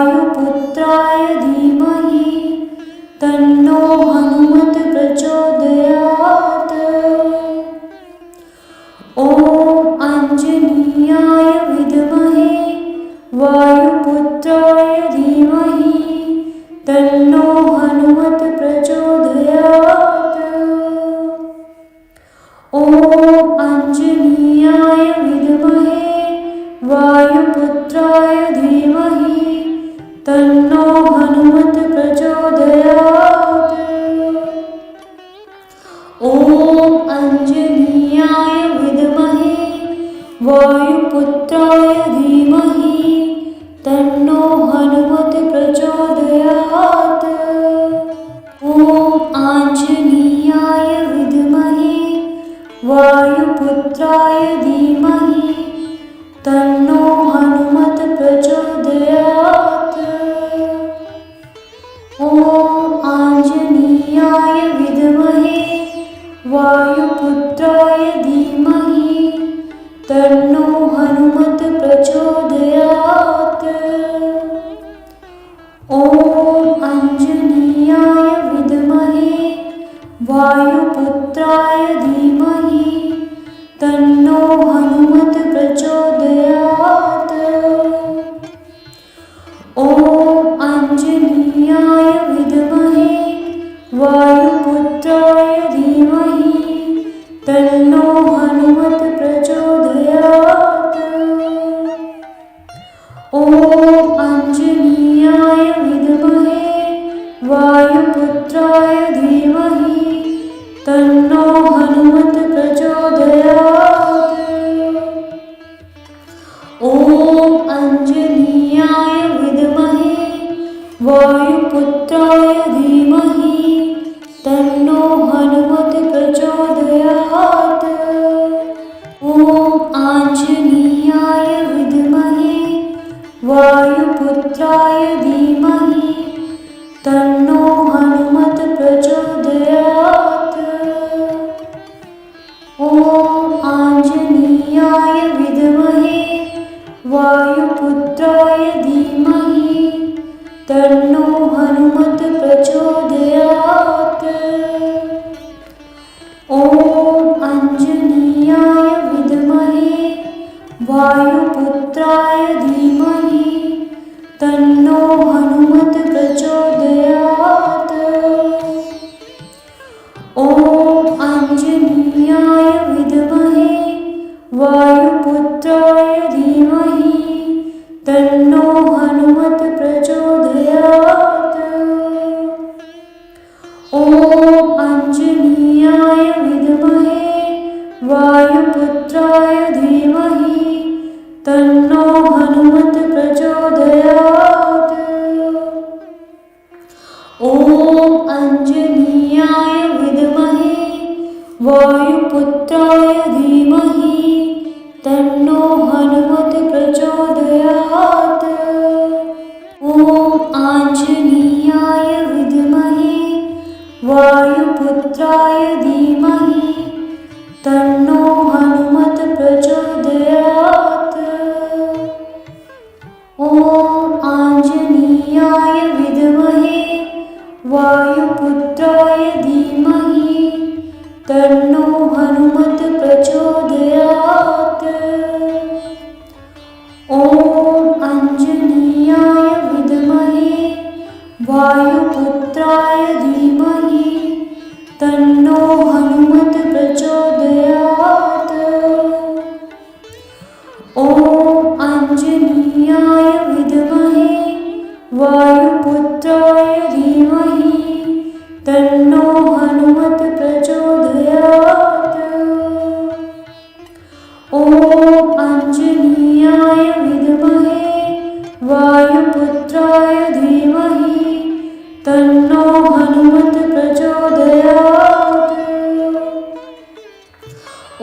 वायुपुत्राय धीमहि तन्नो हनुमत प्रचोदयात्। ॐ आञ्जनेयाय विद्महे वायुपुत्राय धीमहि तन्नो हनुमत प्रचोदयात्। ॐ आञ्जनेयाय विद्महे वायुपुत्राय धीमहि तन्नो हनुमत प्रचोदयात्। ॐ आञ्जनेयाय विद्महे वायुपुत्राय धीमहि तन्नो हनुमत प्रचोदयात्। ॐ आञ्जनेयाय विद्महे वायुपुत्राय धीमहि तन्नो हनुमत प्रचोदयात्। ॐ आञ्जनेयाय विद्महे वायुपुत्राय धीमहि तन्नो हनुमत प्रचोदयात्। ॐ आञ्जनेयाय विद्महे वायुपुत्राय धीमहि तन्नो हनुमत प्रचोदयात्। ॐ आञ्जनेयाय विद्महे वायुपुत्राय धीमहि तन्नो हनुमत प्रचोदयात्। ॐ आञ्जनेयाय विद्महे वायुपुत्राय धीमहि तन्नो हनुमत प्रचोदयात्। ॐ आञ्जनेयाय विद्महे वायुपुत्राय धीमहि तन्नो हनुमत प्रचोदयात्। ॐ आञ्जनेयाय विद्महे वायुपुत्राय धीमहि तन्नो हनुमत प्रचोदयात्। ॐ आञ्जनेयाय विद्महे वायुपुत्राय धीमहि तन्नो हनुमत प्रचोदयात्। ॐ आञ्जनेयाय विद्महे वायुपुत्राय धीमहि तन्नो हनुमत प्रचोदयात्। ॐ आञ्जनेयाय विद्महे वायुपुत्राय धीमहि तन्नो हनुमत प्रचोदयात्। ॐ आञ्जनेयाय विद्महे वायुपुत्राय धीमहि तन्नो हनुमत प्रचोदयात्। ॐ आञ्जनेयाय विद्महे वायुपुत्राय धीमहि तन्नो हनुमत प्रचोदयात्। ॐ आञ्जनेयाय विद्महे वायुपुत्राय धीमहि तन्नो हनुमत प्रचोदयात्। ॐ आञ्जनेयाय विद्महे वायुपुत्राय धीमहि तन्नो हनुमत प्रचोदयात्। ॐ आञ्जनेयाय विद्महे वायुपुत्राय धीमहि तन्नो हनुमत प्रचोदयात्। ॐ आञ्जनेयाय विद्महे वायुपुत्राय धीमहि तन्नो हनुमत प्रचोदयात्। ॐ आञ्जनेयाय विद्महे वायुपुत्राय धीमहि तन्नो हनुमत प्रचोदयात्।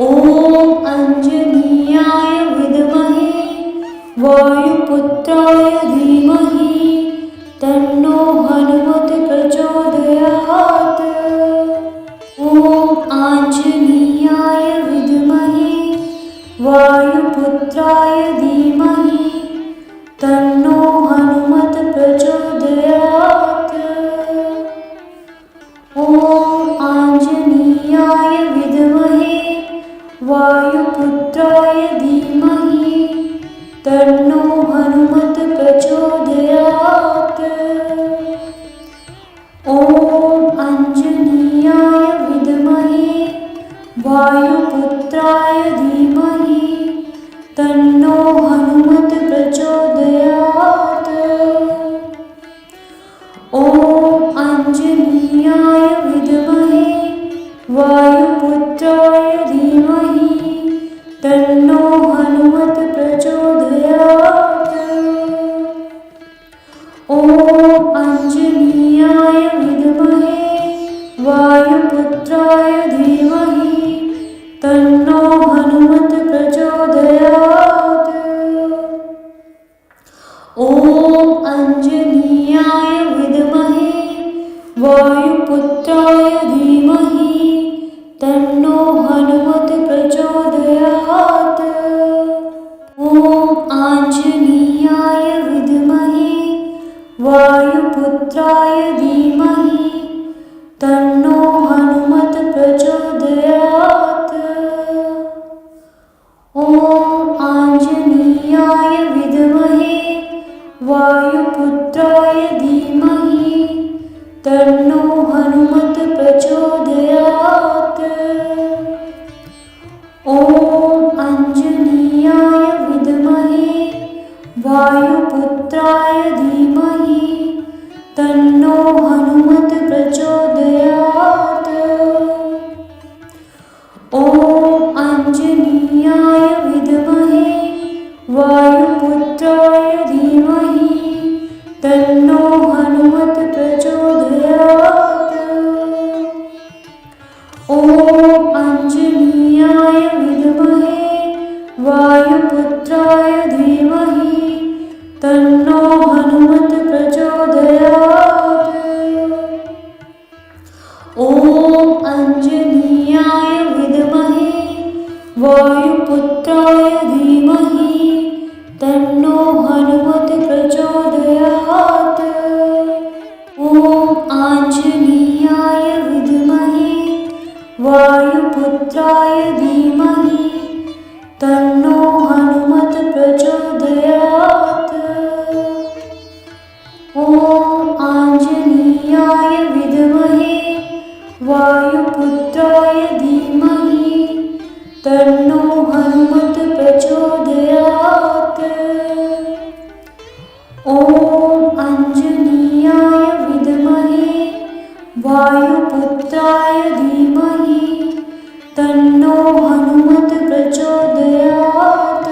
ॐ आञ्जनेयाय विद्महे वायुपुत्राय धीमहि तन्नो हनुमत प्रचोदयात्। ॐ आञ्जनेयाय विद्महे वायुपुत्राय धीमहि तन्नो हनुमत ॐ अञ्जनीयाय विद्महे वायुपुत्राय धीमहि तन्नो हनुमत् प्रचोदयात्। ॐ अञ्जनीयाय विद्महे वायुपुत्राय धीमहि तन्नो हनुमत् प्रचोदयात्। ॐ आञ्जनेयाय विद्महे वायुपुत्राय धीमहि तन्नो हनुमत् प्रचोदयात्। ॐ आञ्जनेयाय विद्महे वायुपुत्राय धीमहि तन्नो हनुमत् प्रचोदयात्। ॐ अञ्जनेयाय विद्महे वायुपुत्राय धीमहि तन्नो हनुमत् प्रचोदयात्। ॐ अञ्जनेयाय विद्महे वायुपुत्राय धीमहि तन्नो हनुमत् प्रचोदयात्। ॐ अञ्जनेयाय विद्महे वायुपुत्राय धीमहि तन्नो हनुमत् प्रचोदयात्। ॐ अञ्जनेयाय विद्महे वायुपुत्राय धीमहि तन्नो हनुमत् प्रचोदयात्। ॐ आञ्जनेयाय विद्महे वायुपुत्राय धीमहि तन्नो हनुमत् प्रचोदयात्। ॐ आञ्जनेयाय विद्महे वायुपुत्राय धीमहि तन्नो हनुमत् प्रचोदयात्। ॐ अञ्जनेयाय विद्महे वायुपुत्राय धीमहि तन्नो हनुमत् प्रचोदयात्।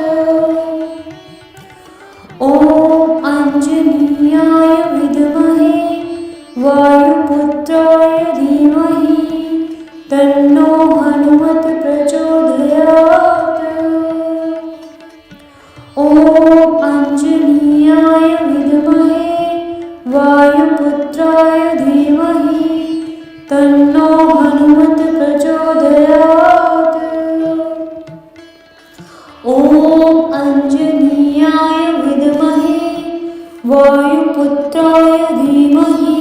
ॐ अञ्जनेयाय विद्महे वायुपुत्राय धीमहि तन्नो हनुमत् प्रचोदयात्। ॐ अञ्जनेयाय विद्महे वायुपुत्राय धीमहि तन्नो हनुमत् प्रचोदयात्। ॐ अञ्जनेयाय विद्महे वायुपुत्राय धीमहि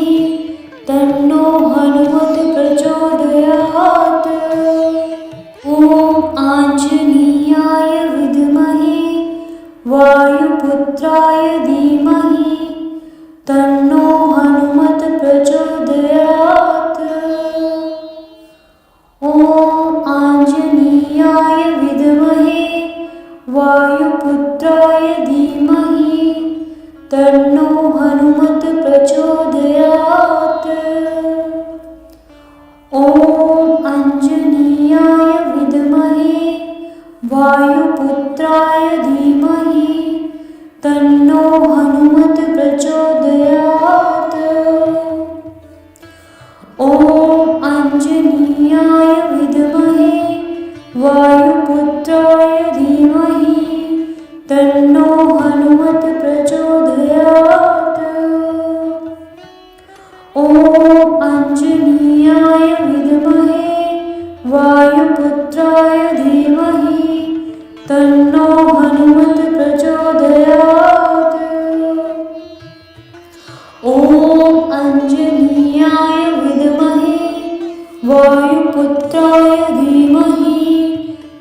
तन्नो हनुमत् प्रचोदयात्। ॐ आञ्जनेयाय विद्महे वायुपुत्राय धीमहि तन्नो हनुमत् प्रचोदयात्। ॐ आञ्जनेयाय विद्महे वायुपुत्राय धीमहि तन्नो हनुमत् प्रचोदयात्। ॐ अञ्जनेयाय विद्महे वायुपुत्राय धीमहि तन्नो हनुमत् प्रचोदयात्। ॐ अञ्जनेयाय विद्महे वायुपुत्राय धीमहि तन्नो हनुमत् प्रचोदयात्। ॐ अञ्जनेयाय विद्महे वायुपुत्राय धीमहि तन्नो हनुमत् प्रचोदयात्। ॐ अञ्जनेयाय विद्महे वायुपुत्राय धीमहि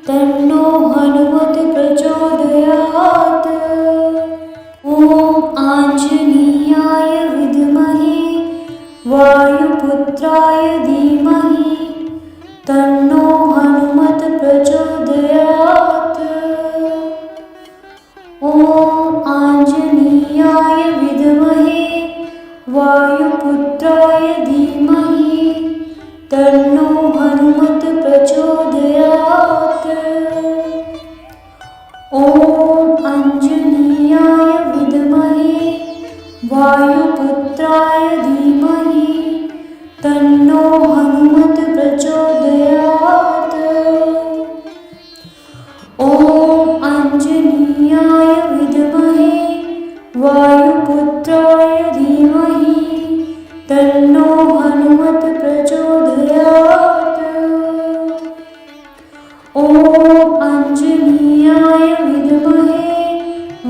तन्नो हनुमत् प्रचोदयात्। ॐ आञ्जनेयाय विद्महे वायुपुत्राय धीमहि तन्नो हनुमत् प्रचोदयात्। ॐ आञ्जनेयाय विद्महे वायुपुत्राय धीमहि तन्नो हनुमत् प्रचोदयात्। ॐ अञ्जनेयाय विद्महे वायुपुत्राय वायुपुत्राय धीमहि तन्नो हनुमत प्रचोदयात्। ॐ आञ्जनेयाय विद्महे वायुपुत्राय धीमहि तन्नो हनुमत प्रचोदयात्। ॐ आञ्जनेयाय विद्महे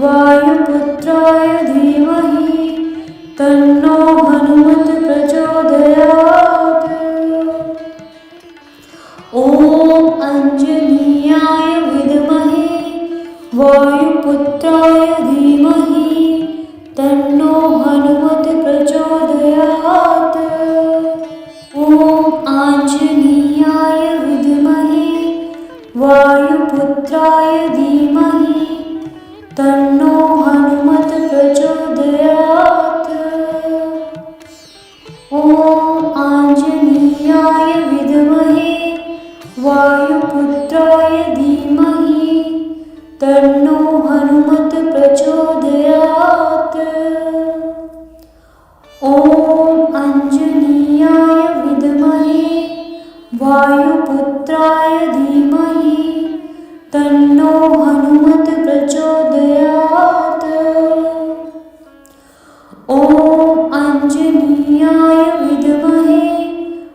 वायुपुत्राय धीमहि तन्नो हनुमत प्रचोदयात्। ॐ आञ्जनेयाय विद्महे वायुपुत्राय धीमहि तन्नो हनुमत प्रचोदयात्। ॐ आञ्जनेयाय विद्महे वायुपुत्राय धीमहि तन्नो हनुमत प्रचोदयात्। ॐ आञ्जनेयाय विद्महे वायुपुत्राय धीमहि तन्नो हनुमत प्रचोदयात्। ॐ आञ्जनेयाय विद्महे वायुपुत्राय धीमहि तन्नो हनुमत प्रचोदयात्। ॐ आञ्जनेयाय विद्महे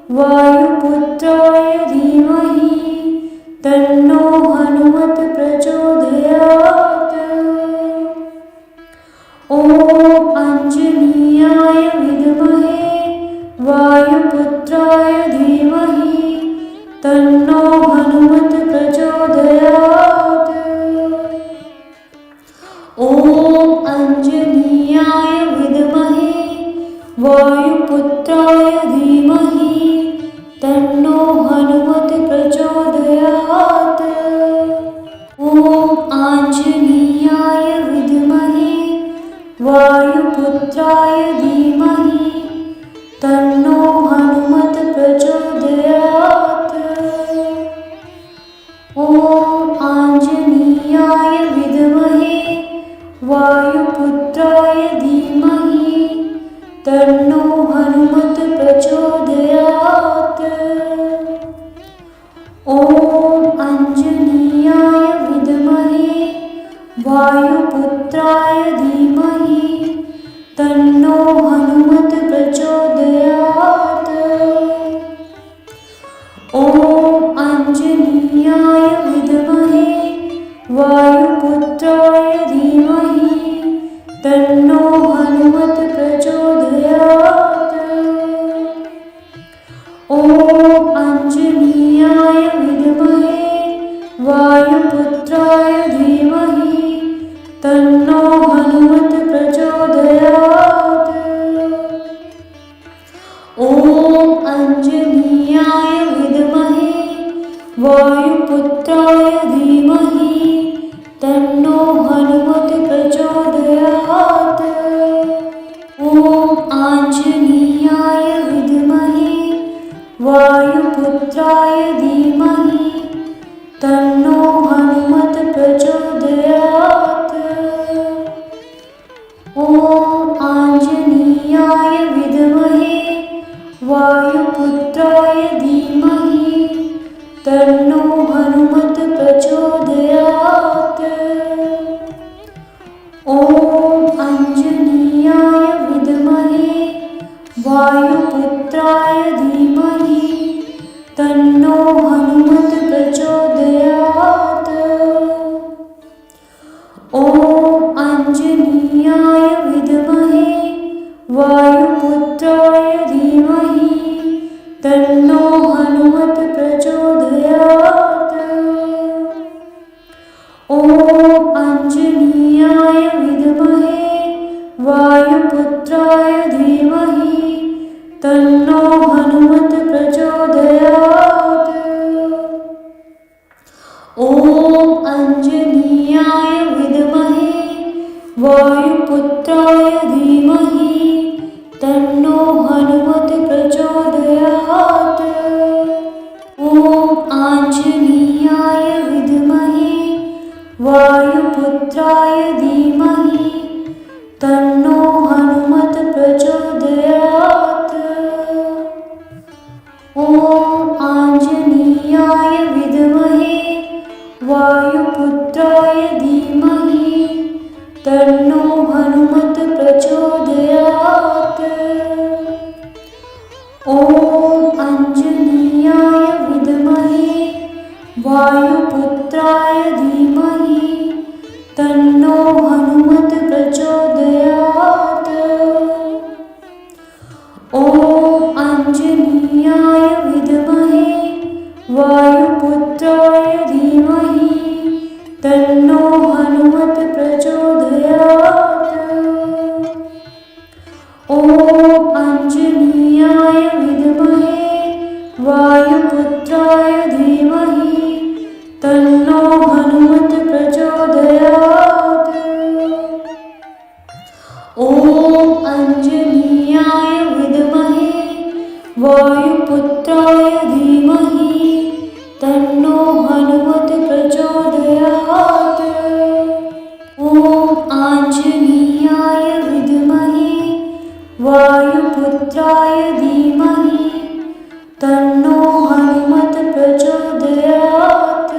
वायुपुत्राय धीमहि तन्नो हनुमत प्रचोदयात्। ॐ आञ्जनेयाय विद्महे वायुपुत्राय धीमहि तन्नो हनुमत प्रचोदयात्। ॐ आञ्जनेयाय विद्महे वायुपुत्राय धीमहि तन्नो हनुमत प्रचोदयात्। ॐ आञ्जनेयाय विद्महे वायुपुत्राय धीमहि तन्नो हनुमत प्रचोदयात्। ॐ आञ्जनेयाय विद्महे वायुपुत्राय धीमहि तन्नो हनुमत प्रचोदयात्। ॐ आञ्जनेयाय विद्महे वायुपुत्राय धीमहि तन्नो हनुमत प्रचोदयात्। ॐ आञ्जनेयाय विद्महे वायुपुत्राय धीमहि तन्नो हनुमत प्रचोदयात्। ॐ आञ्जनेयाय विद्महे वायुपुत्राय धीमहि तन्नो हनुमत प्रचोदयात्। ॐ आञ्जनेयाय विद्महे वायुपुत्राय धीमहि तन्नो हनुमत प्रचोदयात्। ॐ आञ्जनेयाय विद्महे वायुपुत्राय धीमहि तन्नो हनुमत प्रचोदयात्। ॐ आञ्जनेयाय विद्महे वायुपुत्राय धीमहि तन्नो हनुमत प्रचोदयात्। ॐ आञ्जनेयाय विद्महे वायुपुत्राय धीमहि तन्नो हनुमत प्रचोदयात्। ॐ आञ्जनेयाय विद्महे वायुपुत्राय धीमहि तन्नो हनुमत प्रचोदयात्। ॐ आञ्जनेयाय विद्महे वायुपुत्राय धीमहि तन्नो हनुमत प्रचोदयात्। ॐ आञ्जनेयाय विद्महे वायुपुत्राय धीमहि तन्नो हनुमत प्रचोदयात्। ॐ आञ्जनेयाय विद्महे वायुपुत्राय धीमहि तन्नो हनुमत ॐ अञ्जनीयाय विद्महे वायुपुत्राय धीमहि तन्नो हनुमत् प्रचोदयात्। ॐ अञ्जनीयाय विद्महे वायुपुत्राय धीमहि तन्नो हनुमत् प्रचोदयात्। ॐ आञ्जनेयाय विद्महे वायुपुत्राय धीमहि तन्नो हनुमत् प्रचोदयात्।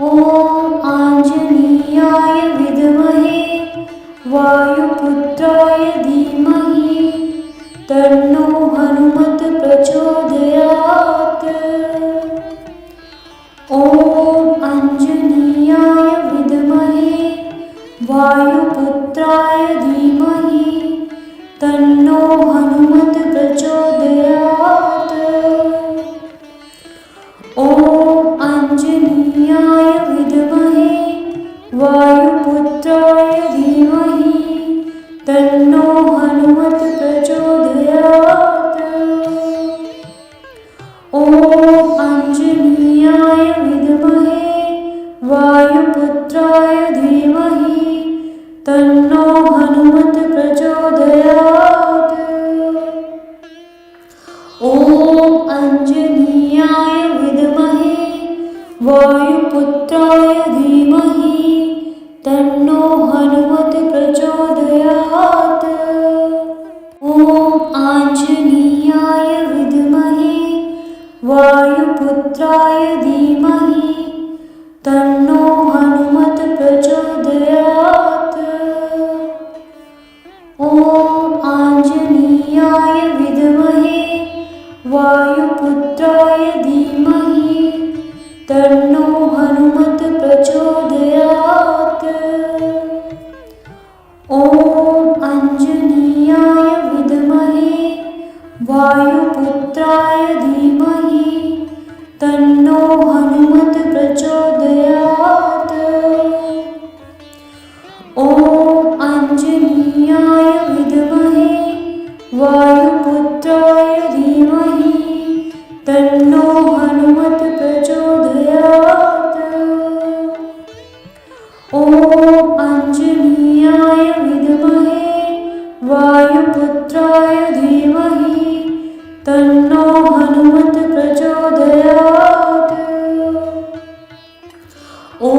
ॐ आञ्जनेयाय विद्महे वायुपुत्राय धीमहि तन्नो हनुमत् प्रचोदयात्। ॐ आञ्जनेयाय विद्महे वायुपुत्राय धीमहि तन्नो हनुमत् प्रचोदयात्। ॐ आञ्जनेयाय विद्महे वायुपुत्राय धीमहि तन्नो हनुमत् प्रचोदयात्। ॐ आञ्जनेयाय विद्महे वायुपुत्राय धीमहि तन्नो हनुमत् प्रचोदयात्। ॐ आञ्जनेयाय विद्महे वायुपुत्राय धीमहि तन्नो हनुमत् प्रचोदयात्। ॐ आञ्जनेयाय विद्महे वायुपुत्राय धीमहि तन्नो हनुमत् प्रचोदयात्। ॐ आञ्जनेयाय विद्महे वायुपुत्राय धीमहि तन्नो हनुमत् प्रचोदयात्। ॐ आञ्जनेयाय विद्महे वायुपुत्राय धीमहि तन्नो हनुमत् प्रचोदयात्। ॐ आञ्जनेयाय विद्महे वायुपुत्राय धीमहि तन्नो हनुमत् प्रचोदयात्। ॐ आञ्जनेयाय विद्महे वायुपुत्राय धीमहि तन्नो हनुमत् प्रचोदयात्। ॐ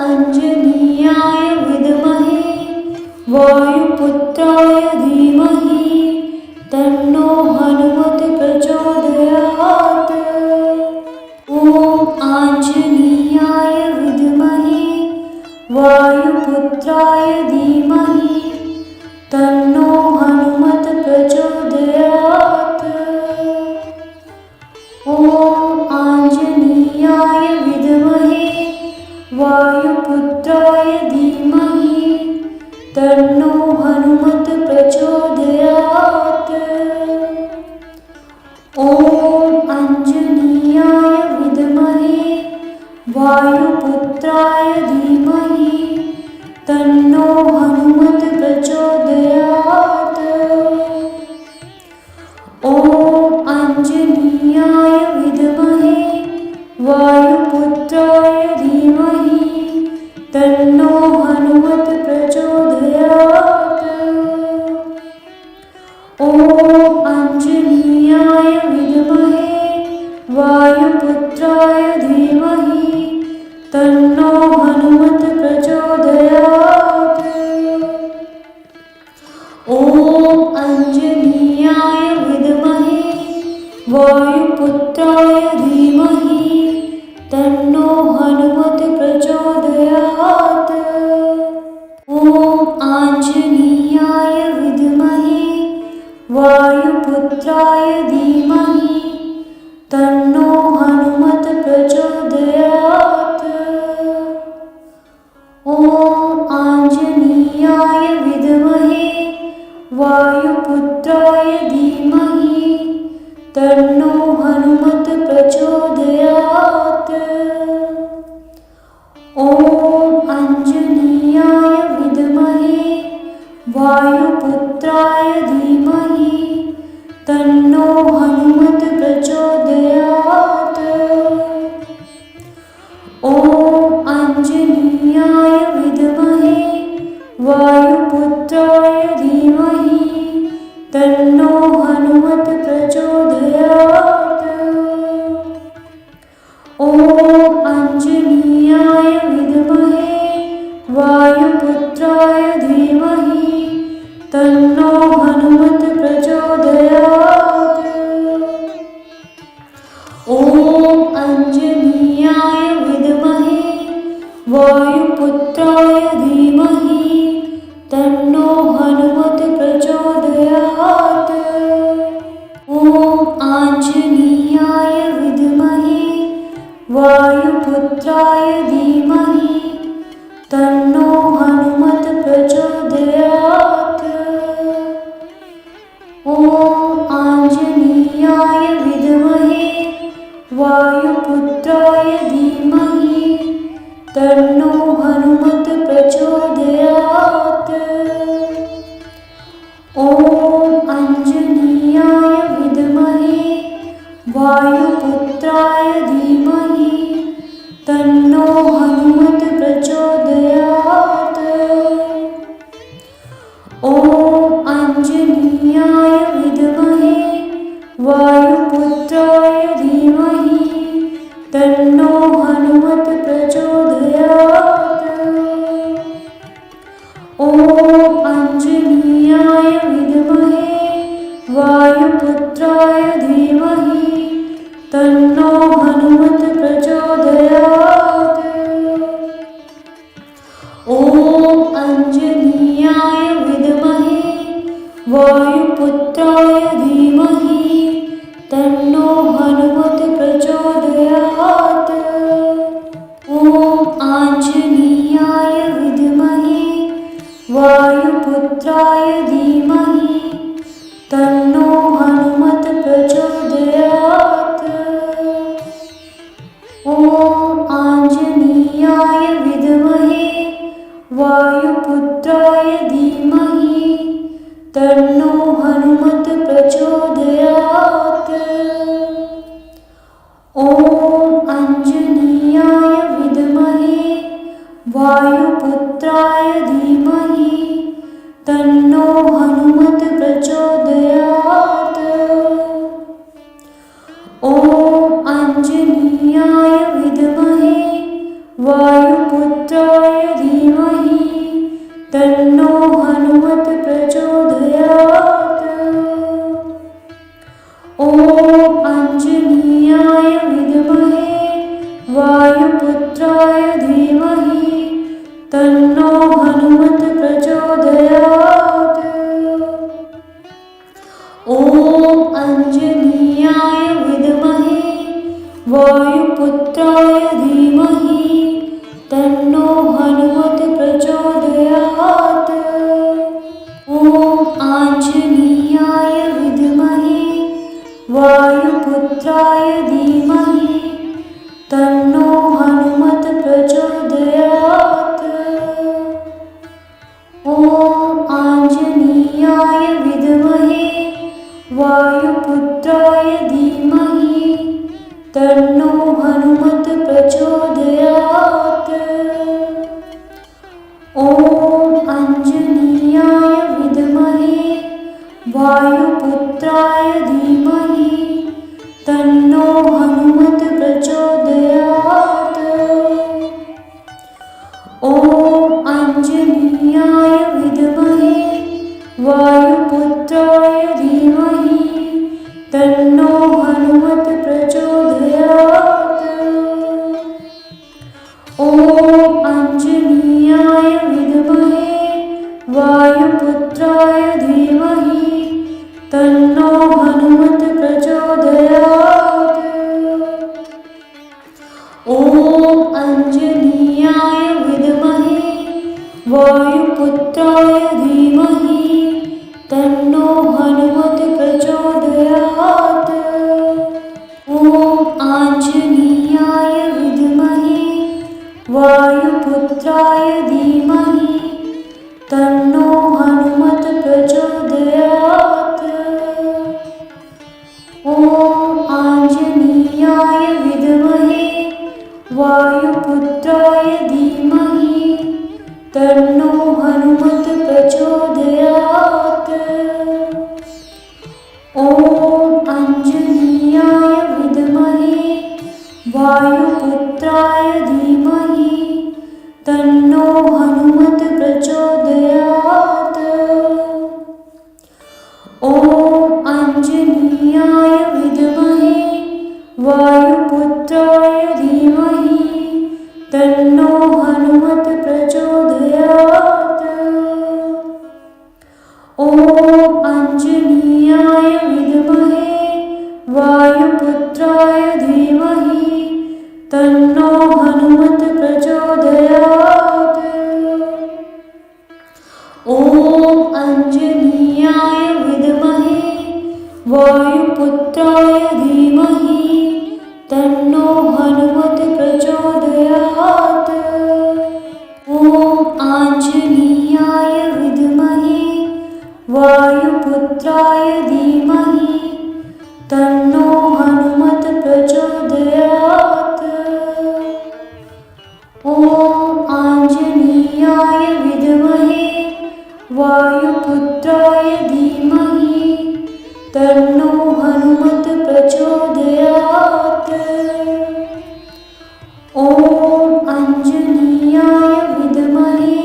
आञ्जनेयाय विद्महे वायुपुत्राय धीमहि तन्नो हनुमत् प्रचोदयात्। ॐ आञ्जनेयाय विद्महे वायुपुत्राय धीमहि तन्नो हनुमत् प्रचोदयात्। ॐ आञ्जनेयाय विद्महे वायुपुत्राय धीमहि तन्नो हनुमत् प्रचोदयात्। ॐ आञ्जनेयाय विद्महे वायुपुत्राय धीमहि तन्नो हनुमत् प्रचोदयात्। ॐ आञ्जनेयाय विद्महे वायुपुत्राय धीमहि तन्नो हनुमत् प्रचोदयात्। ॐ आञ्जनेयाय विद्महे वायुपुत्राय धीमहि तन्नो हनुमत् प्रचोदयात्। ॐ आञ्जनेयाय विद्महे वायुपुत्राय धीमहि तन्नो हनुमत् प्रचोदयात्। ॐ आञ्जनेयाय विद्महे वायुपुत्राय धीमहि तन्नो हनुमत् प्रचोदयात्। ॐ आञ्जनेयाय विद्महे वायुपुत्राय धीमहि तन्नो हनुमत् प्रचोदयात्। ॐ आञ्जनेयाय विद्महे वायुपुत्राय वायुपुत्राय धीमहि तन्नो हनुमत् प्रचोदयात्। ॐ आञ्जनेयाय विद्महे वायुपुत्राय धीमहि तन्नो हनुमत् प्रचोदयात्। ॐ आञ्जनेयाय विद्महे वायुपुत्राय धीमहि तन्नो हनुमत् प्रचोदयात्। ॐ आञ्जनेयाय विद्महे वायुपुत्राय धीमहि तन्नो हनुमत् प्रचोदयात्। ॐ आञ्जनेयाय विद्महे वायुपुत्राय धीमहि तन्नो हनुमत् प्रचोदयात्। ॐ आञ्जनेयाय विद्महे वायुपुत्राय धीमहि तन्नो हनुमत् प्रचोदयात्। ॐ आञ्जनेयाय विद्महे वायुपुत्राय धीमहि तन्नो हनुमत् प्रचोदयात्। ॐ आञ्जनेयाय विद्महे वायुपुत्राय धीमहि तन्नो हनुमत् प्रचोदयात्। ॐ आञ्जनेयाय विद्महे वायुपुत्राय धीमहि तन्नो हनुमत् प्रचोदयात्। ॐ आञ्जनेयाय विद्महे वायुपुत्राय धीमहि तन्नो हनुमत् प्रचोदयात्। ॐ आञ्जनेयाय विद्महे वायुपुत्राय धीमहि तन्नो हनुमत् प्रचोदयात्। ॐ आञ्जनेयाय विद्महे वायुपुत्राय धीमहि तन्नो हनुमत् प्रचोदयात्। ॐ आञ्जनेयाय विद्महे वायुपुत्राय धीमहि तन्नो हनुमत् प्रचोदयात्। ॐ आञ्जनेयाय विद्महे वायुपुत्राय धीमहि तन्नो हनुमत् प्रचोदयात्। ॐ आञ्जनेयाय विद्महे वायुपुत्राय धीमहि तन्नो हनुमत् प्रचोदयात्। ॐ आञ्जनेयाय विद्महे वायुपुत्राय धीमहि तन्नो हनुमत् प्रचोदयात्। ॐ आञ्जनेयाय विद्महे वायुपुत्राय धीमहि तन्नो हनुमत् प्रचोदयात्। ॐ आञ्जनेयाय विद्महे वायुपुत्राय धीमहि तन्नो हनुमत् प्रचोदयात्। ॐ आञ्जनेयाय विद्महे वायुपुत्राय धीमहि तन्नो हनुमत् प्रचोदयात्। ॐ आञ्जनेयाय विद्महे वायुपुत्राय धीमहि तन्नो हनुमत् प्रचोदयात्। ॐ आञ्जनेयाय विद्महे वायुपुत्राय धीमहि तन्नो हनुमत् प्रचोदयात्। ॐ आञ्जनेयाय विद्महे वायुपुत्राय धीमहि तन्नो हनुमत् प्रचोदयात्। ॐ आञ्जनेयाय विद्महे वायुपुत्राय धीमहि तन्नो हनुमत् वायुपुत्राय धीमहि तन्नो हनुमत् प्रचोदयात्। ॐ आञ्जनेयाय विद्महे वायुपुत्राय धीमहि तन्नो हनुमत् प्रचोदयात्। ॐ आञ्जनेयाय विद्महे वायुपुत्राय धीमहि तन्नो हनुमत् प्रचोदयात्। ॐ आञ्जनेयाय विद्महे वायुपुत्राय धीमहि तन्नो हनुमत् प्रचोदयात्। ॐ आञ्जनेयाय विद्महे वायुपुत्राय धीमहि तन्नो हनुमत् प्रचोदयात्। ॐ आञ्जनेयाय विद्महे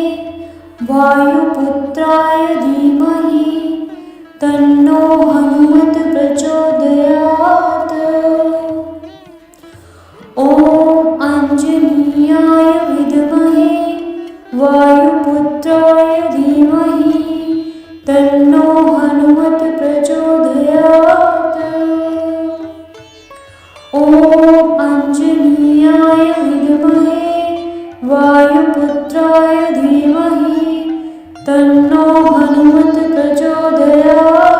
वायुपुत्राय धीमहि तन्नो हनुमत् प्रचोदयात्। ॐ आञ्जनेयाय विद्महे वायुपुत्राय धीमहि तन्नो हनुमत् प्रचोदयात्। ॐ आञ्जनेयाय विद्महे वायुपुत्राय धीमहि तन्नो हनुमत् प्रचोदयात्।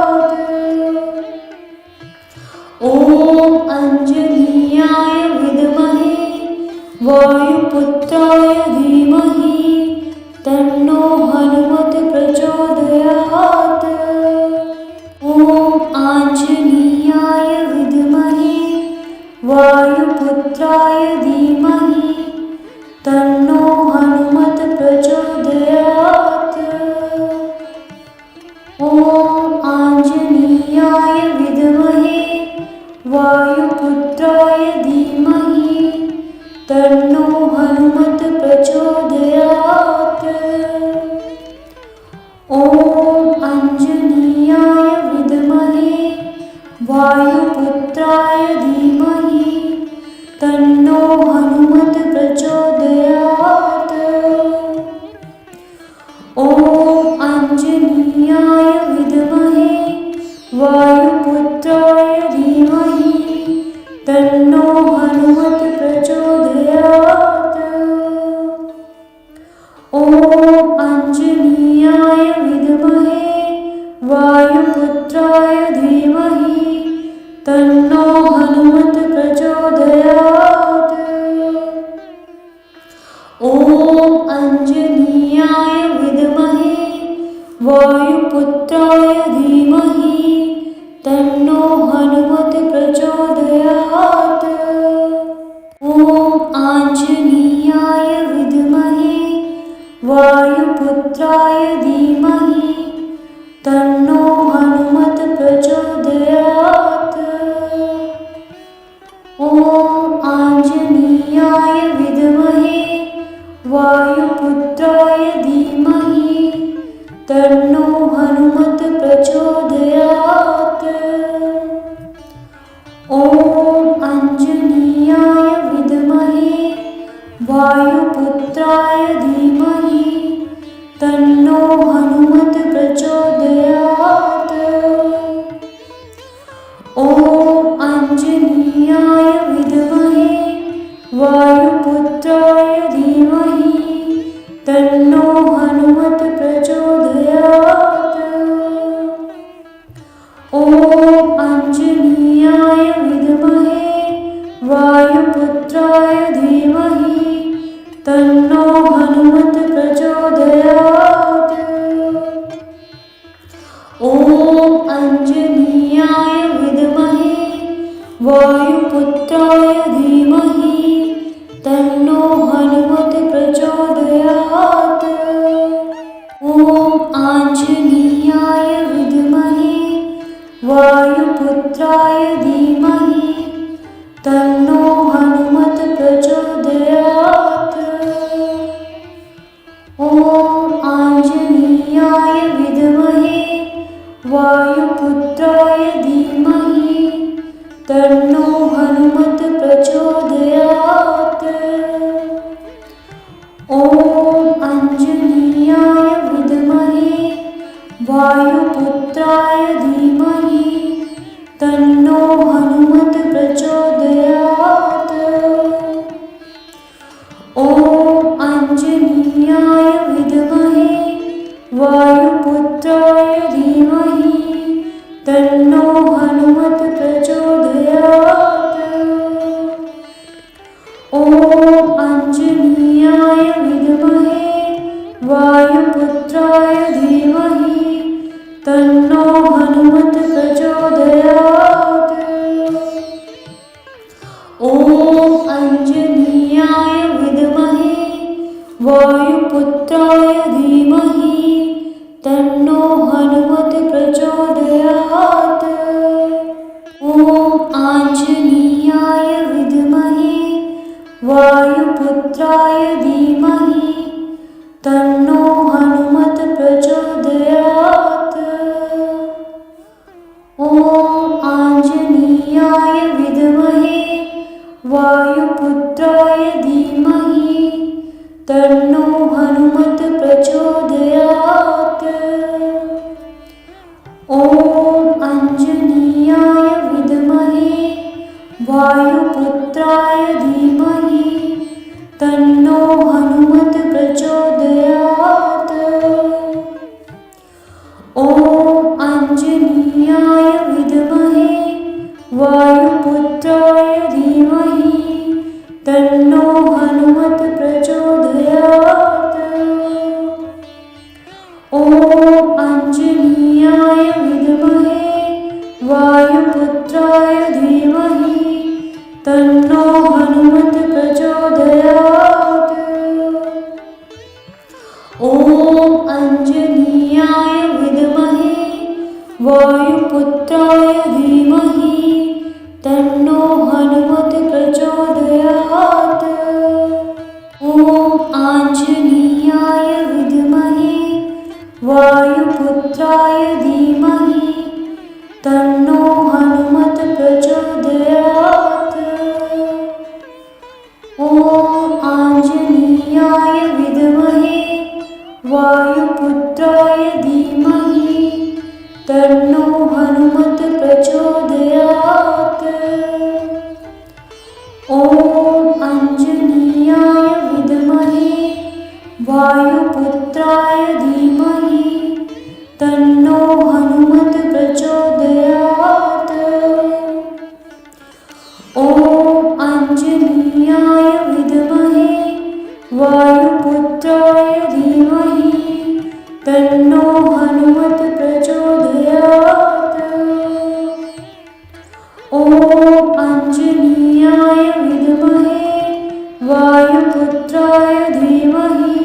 ॐ आञ्जनेयाय विद्महे वायुपुत्राय धीमहि तन्नो हनुमत् प्रचोदयात्। ॐ आञ्जनेयाय विद्महे वायुपुत्राय धीमहि तन्नो हनुमत् प्रचोदयात्। ॐ आञ्जनेयाय विद्महे वायुपुत्राय धीमहि तन्नो हनुमत् प्रचोदयात्। ॐ आञ्जनेयाय विद्महे वायुपुत्राय धीमहि तन्नो हनुमत् प्रचोदयात्। ॐ आञ्जनेयाय विद्महे वायुपुत्राय धीमहि तन्नो हनुमत् प्रचोदयात्। ॐ आञ्जनेयाय विद्महे वायुपुत्राय धीमहि तन्नो हनुमत् प्रचोदयात्। ॐ आञ्जनेयाय विद्महे वायुपुत्राय धीमहि तन्नो हनुमत् प्रचोदयात्। ॐ आञ्जनेयाय विद्महे वायुपुत्राय धीमहि तन्नो हनुमत् प्रचोदयात्। ॐ आञ्जनेयाय विद्महे वायुपुत्राय धीमहि तन्नो हनुमत् प्रचोदयात्। ॐ आञ्जनेयाय विद्महे वायुपुत्राय धीमहि तन्नो हनुमत् प्रचोदयात्। ॐ आञ्जनेयाय विद्महे वायुपुत्राय धीमहि तन्नो हनुमत् प्रचोदयात्। ॐ आञ्जनेयाय विद्महे वायुपुत्राय धीमहि तन्नो हनुमत् प्रचोदयात्। ॐ आञ्जनेयाय विद्महे वायुपुत्राय धीमहि तन्नो हनुमत् प्रचोदयात्। ॐ आञ्जनेयाय विद्महे वायुपुत्राय धीमहि तन्नो हनुमत् प्रचोदयात्। ॐ आञ्जनेयाय विद्महे वायुपुत्राय धीमहि तन्नो हनुमत् वायुपुत्राय धीमहि तन्नो हनुमत् प्रचोदयात्। ॐ आञ्जनेयाय विद्महे वायुपुत्राय धीमहि तन्नो हनुमत् प्रचोदयात्। ॐ आञ्जनेयाय विद्महे वायुपुत्राय धीमहि तन्नो हनुमत् प्रचोदयात्। ॐ आञ्जनेयाय विद्महे वायुपुत्राय धीमहि तन्नो हनुमत् प्रचोदयात्। ॐ आञ्जनेयाय विद्महे वायुपुत्राय धीमहि तन्नो हनुमत् प्रचोदयात्। ॐ आञ्जनेयाय विद्महे वायुपुत्राय धीमहि तन्नो हनुमत् प्रचोदयात्। ॐ आञ्जनेयाय विद्महे वायुपुत्राय धीमहि तन्नो हनुमत् प्रचोदयात्। ॐ आञ्जनेयाय विद्महे वायुपुत्राय धीमहि तन्नो हनुमत् प्रचोदयात्। ॐ आञ्जनेयाय विद्महे वायुपुत्राय धीमहि तन्नो हनुमत् प्रचोदयात्। ॐ आञ्जनेयाय विद्महे वायुपुत्राय धीमहि तन्नो हनुमत् प्रचोदयात्। ॐ आञ्जनेयाय विद्महे वायुपुत्राय धीमहि तन्नो हनुमत् प्रचोदयात्। ॐ आञ्जनेयाय विद्महे वायुपुत्राय धीमहि तन्नो हनुमत् प्रचोदयात्। ॐ आञ्जनेयाय विद्महे वायुपुत्राय धीमहि तन्नो हनुमत् प्रचोदयात्। ॐ आञ्जनेयाय विद्महे वायुपुत्राय धीमहि तन्नो हनुमत् प्रचोदयात्। ॐ आञ्जनेयाय विद्महे वायुपुत्राय धीमहि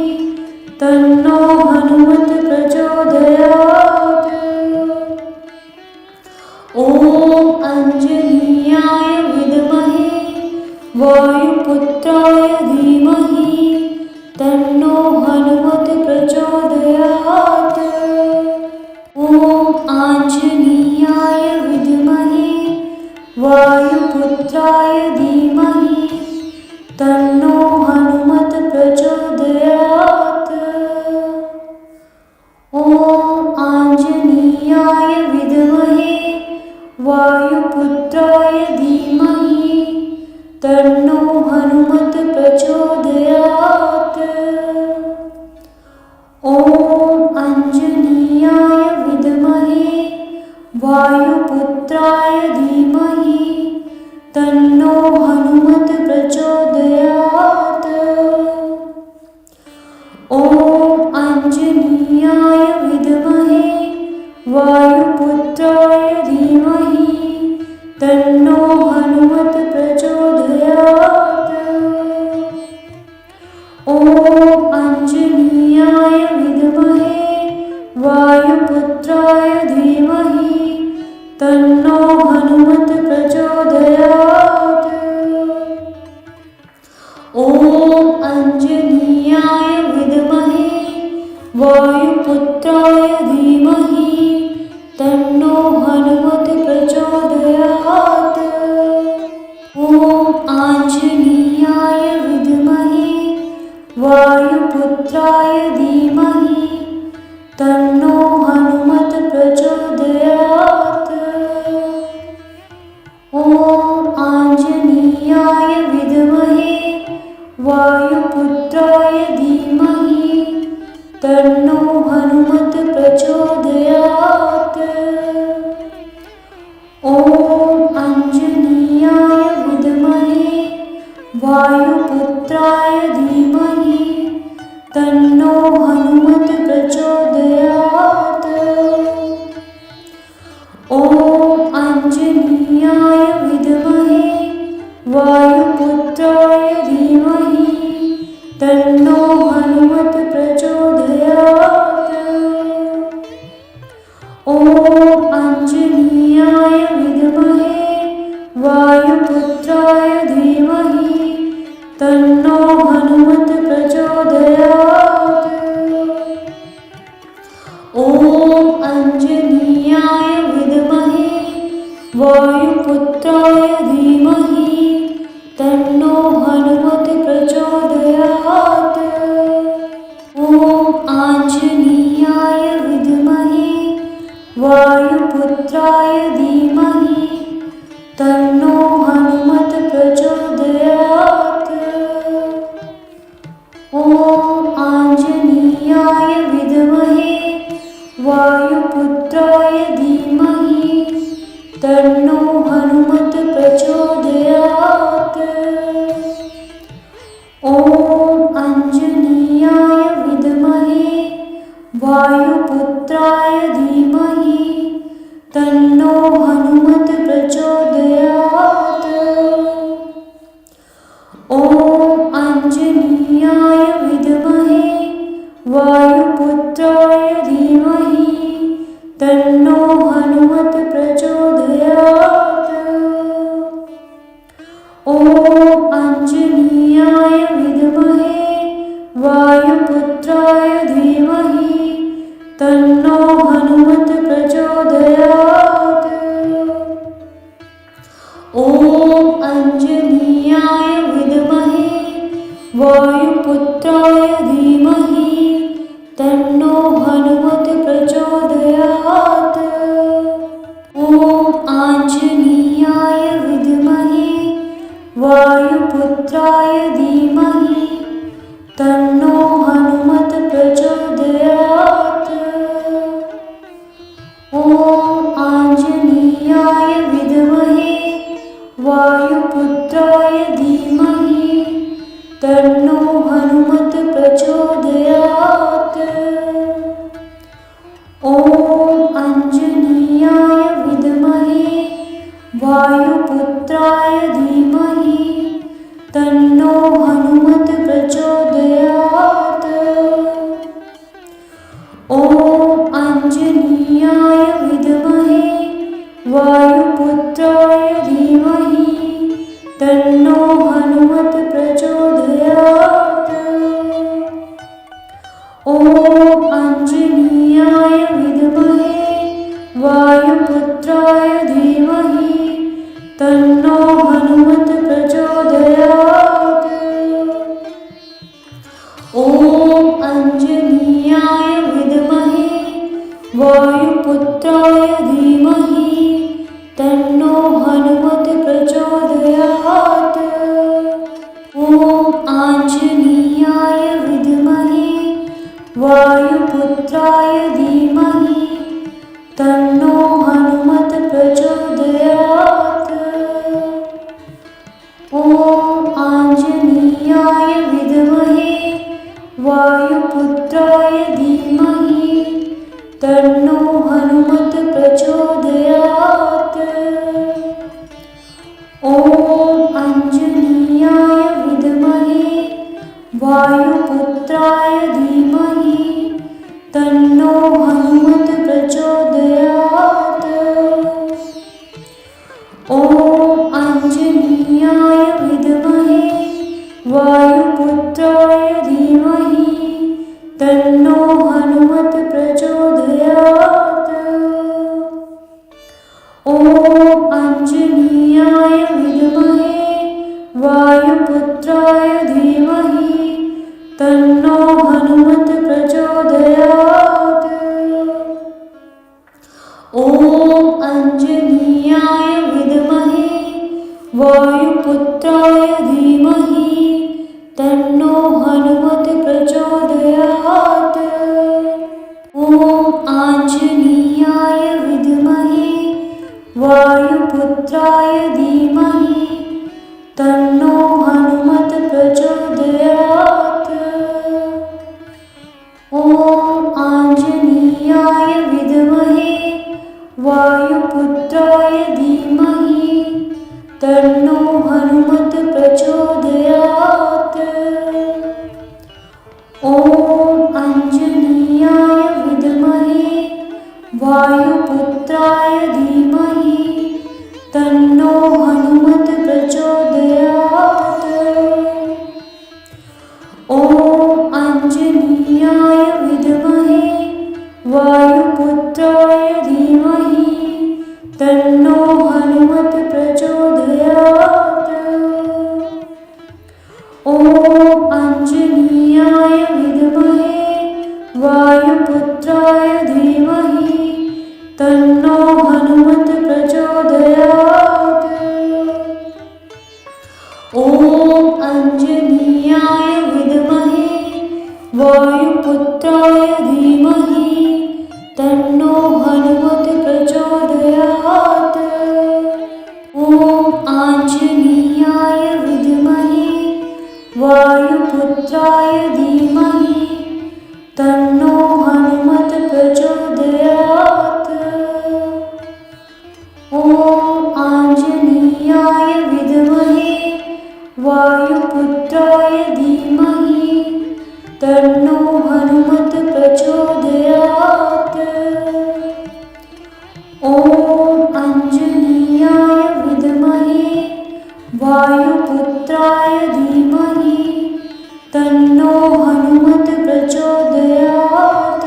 तन्नो हनुमत् प्रचोदयात्। ॐ आञ्जनेयाय विद्महे वायुपुत्राय धीमहि तन्नो हनुमत् प्रचोदयात्। ॐ आञ्जनेयाय विद्महे वायुपुत्राय धीमहि तन्नो हनुमत् प्रचोदयात्। ॐ आञ्जनेयाय विद्महे वायुपुत्राय धीमहि तन्नो हनुमत् प्रचोदयात्। ॐ आञ्जनेयाय विद्महे वायुपुत्राय धीमहि तन्नो हनुमत् प्रचोदयात्। ॐ आञ्जनेयाय विद्महे वायुपुत्राय धीमहि तन्नो हनुमत् प्रचोदयात्। ॐ आञ्जनेयाय विद्महे वायुपुत्राय धीमहि तन्नो हनुमत् प्रचोदयात्। ॐ आञ्जनेयाय विद्महे वायुपुत्राय धीमहि तन्नो हनुमत् प्रचोदयात्। ॐ आञ्जनेयाय विद्महे वायुपुत्राय धीमहि तन्नो हनुमत् आञ्जनेयाय विद्महे वायुपुत्राय धीमहि तन्नो हनुमत् प्रचोदयात्। ॐ आञ्जनेयाय विद्महे वायुपुत्राय धीमहि तन्नो हनुमत् प्रचोदयात्। ॐ आञ्जनेयाय विद्महे वायुपुत्राय धीमहि तन्नो हनुमत् प्रचोदयात्। ॐ आञ्जनेयाय विद्महे वायुपुत्राय धीमहि तन्नो हनुमत् प्रचोदयात्। ॐ आञ्जनेयाय विद्महे वायुपुत्राय धीमहि तन्नो हनुमत् प्रचोदयात्। ॐ आञ्जनेयाय विद्महे वायुपुत्राय धीमहि तन्नो हनुमत् प्रचोदयात्। ॐ आञ्जनेयाय विद्महे वायुपुत्राय धीमहि तन्नो हनुमत् प्रचोदयात्। ॐ आञ्जनेयाय विद्महे वायुपुत्राय धीमहि तन्नो हनुमत् प्रचोदयात्। ॐ आञ्जनेयाय विद्महे वायुपुत्राय धीमहि तन्नो हनुमत् प्रचोदयात्। ॐ आञ्जनेयाय विद्महे वायुपुत्राय धीमहि तन्नो हनुमत् प्रचोदयात्। ॐ आञ्जनेयाय विद्महे वायुपुत्राय धीमहि तन्नो हनुमत् प्रचोदयात्। ॐ आञ्जनेयाय विद्महे वायुपुत्राय धीमहि तन्नो हनुमत् प्रचोदयात्। ॐ आञ्जनेयाय विद्महे वायुपुत्राय धीमहि तन्नो हनुमत् प्रचोदयात्। ॐ आञ्जनेयाय विद्महे वायुपुत्राय धीमहि तन्नो हनुमत् प्रचोदयात्। ॐ आञ्जनेयाय विद्महे वायुपुत्राय धीमहि तन्नो हनुमत् प्रचोदयात्। ॐ आञ्जनेयाय विद्महे वायुपुत्राय धीमहि तन्नो हनुमत् प्रचोदयात्। ॐ आञ्जनेयाय विद्महे वायुपुत्राय धीमहि तन्नो हनुमत् प्रचोदयात्। ॐ आञ्जनेयाय विद्महे वायुपुत्राय धीमहि तन्नो हनुमत् प्रचोदयात्। ॐ आञ्जनेयाय विद्महे वायुपुत्राय धीमहि तन्नो हनुमत् प्रचोदयात्। ॐ आञ्जनेयाय विद्महे वायुपुत्राय धीमहि तन्नो हनुमत् प्रचोदयात्। ॐ आञ्जनेयाय विद्महे वायुपुत्राय धीमहि तन्नो हनुमत् प्रचोदयात्। ॐ आञ्जनेयाय विद्महे वायुपुत्राय धीमहि तन्नो हनुमत् प्रचोदयात्। ॐ आञ्जनेयाय विद्महे वायुपुत्राय तन्नो हनुमत् प्रचोदयात्। ॐ अंजनीयाय विद्महे वायुपुत्राय धीमहि तन्नो हनुमत् प्रचोदयात्। ॐ आंजनेयाय विद्महे वायुपुत्राय धीमहि तन्नो हनुमत् प्रचोदयात्। ॐ आंजनेयाय विद्महे वायुपुत्राय धीमहि तन्नो हनुमत् प्रचोदयात्। ॐ आंजनेयाय विद्महे वायुपुत्राय धीमहि तन्नो हनुमत् प्रचोदयात्।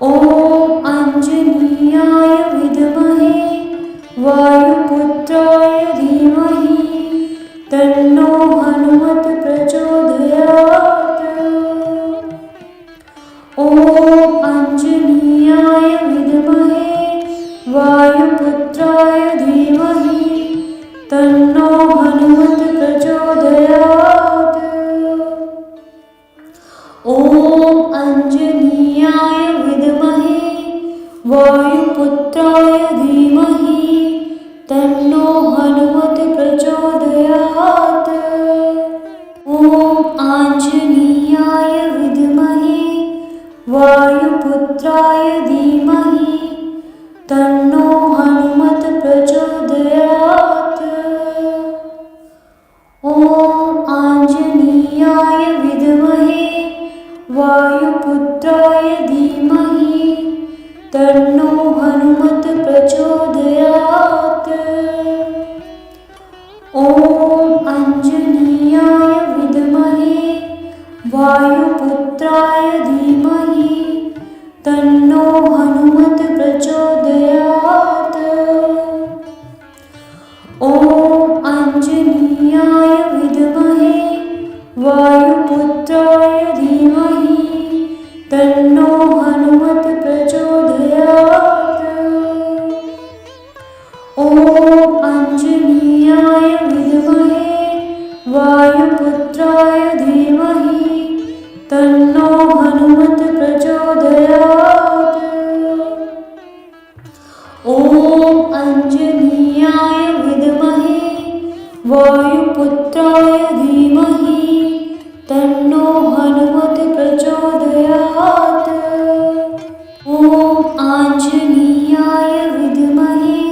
ॐ आंजनेयाय विद्महे वायुपुत्राय धीमहि तन्नो हनुमत् प्रचोदयात्। ॐ आंजनेयाय विद्महे वायुपुत्राय धीमहि तन्नो हनुमत् प्रचोदयात्। ॐ आंजनेयाय विद्महे वायुपुत्राय धीमहि तन्नो हनुमत् प्रचोदयात्। ॐ आंजनेयाय विद्महे वायुपुत्राय धीमहि तन्नो हनुमत् प्रचोदयात्। ॐ आंजनेयाय विद्महे वायुपुत्राय धीमहि तन्नो हनुमत् प्रचोदयात्। ॐ आंजनेयाय विद्महे वायुपुत्राय धीमहि तन्नो हनुमत् प्रचोदयात्। ॐ आंजनेयाय विद्महे वायुपुत्राय धीमहि तन्नो हनुमत् प्रचोदयात्। ॐ आंजनेयाय विद्महे वायुपुत्राय धीमहि तन्नो हनुमत् प्रचोदयात्। ॐ आंजनेयाय विद्महे वायुपुत्राय धीमहि तन्नो हनुमत् प्रचोदयात्। ॐ आंजनेयाय विद्महे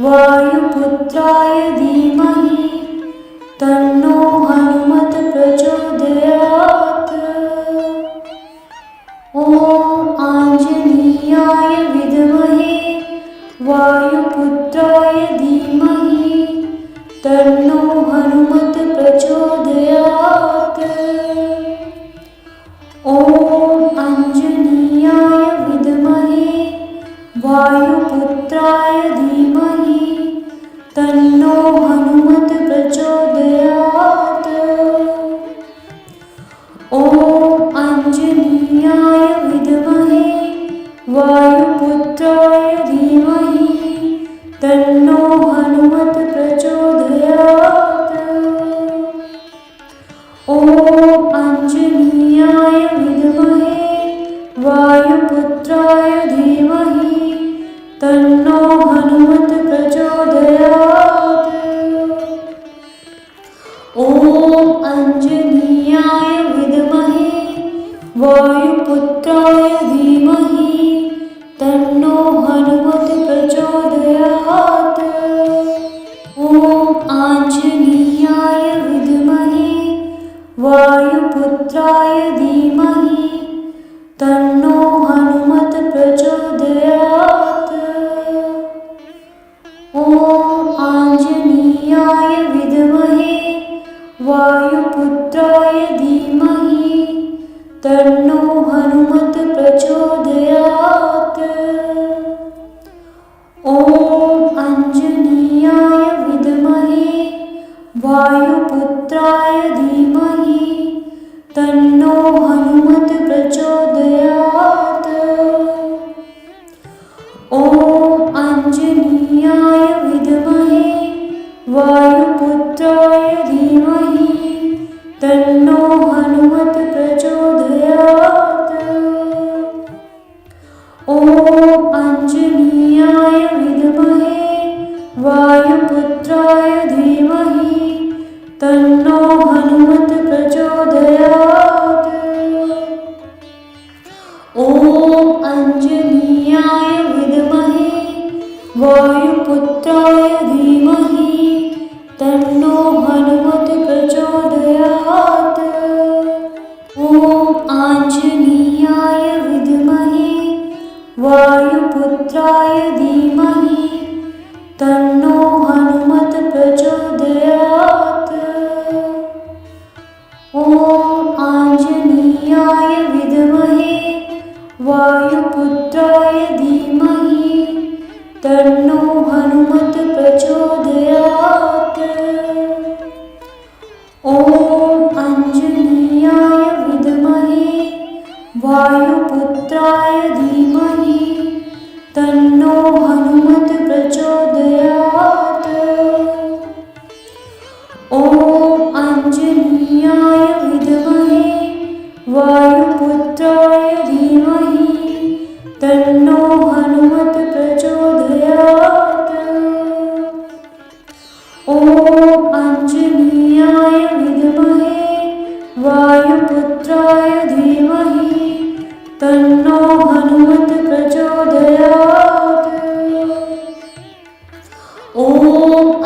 वायुपुत्राय धीमहि तन्नो हनुमत् प्रचोदयात्। ॐ आंजनेयाय विद्महे वायुपुत्राय धीमहि तन्नो हनुमत् प्रचोदयात्। ॐ आंजनेयाय विद्महे वायुपुत्राय धीमहि तन्नो हनुमत् प्रचोदयात्। ॐ आंजनेयाय विद्महे वायुपुत्राय धीमहि तन्नो हनुमत् प्रचोदयात्। ॐ आंजनेयाय विद्महे वायुपुत्राय धीमहि तन्नो हनुमत् प्रचोदयात्। ॐ आंजनेयाय विद्महे वायुपुत्राय धीमहि तन्नो हनुमत् प्रचोदयात्। ॐ आंजनेयाय विद्महे वायुपुत्राय धीमहि तन्नो हनुमत् प्रचोदयात्। ॐ आंजनेयाय विद्महे वायुपुत्राय धीमहि तन्नो हनुमत् प्रचोदयात्। आञ्जनेयाय विद्महे वायुपुत्राय धीमहि तन्नो हनुमत् प्रचोदयात्। ॐ आञ्जनेयाय विद्महे वायुपुत्राय धीमहि तन्नो हनुमत् प्रचोदयात्। ॐ आञ्जनेयाय विद्महे वायुपुत्राय धीमहि तन्नो हनुमत् प्रचोदयात्। ॐ आञ्जनेयाय विद्महे वायुपुत्राय धीमहि तन्नो हनुमत् प्रचोदयात्। ॐ आञ्जनेयाय विद्महे वायुपुत्राय धीमहि तन्नो हनुमत् प्रचोदयात्। ॐ आञ्जनेयाय विद्महे वायुपुत्राय धीमहि तन्नो हनुमत् प्रचोदयात्। ॐ आञ्जनेयाय विद्महे वायुपुत्राय धीमहि तन्नो हनुमत् प्रचोदयात्। ॐ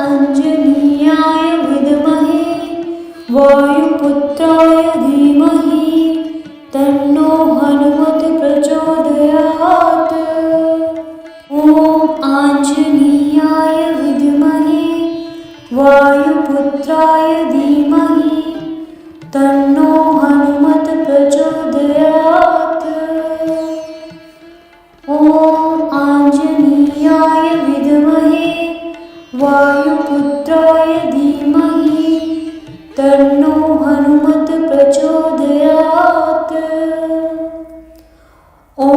आञ्जनेयाय विद्महे वायुपुत्राय धीमहि तन्नो हनुमत् प्रचोदयात्। ॐ आञ्जनेयाय विद्महे वायुपुत्राय धीमहि तन्नो हनुमत् प्रचोदयात्। ॐ आञ्जनेयाय विद्महे वायुपुत्राय धीमहि तन्नो हनुमत् प्रचोदयात्। ॐ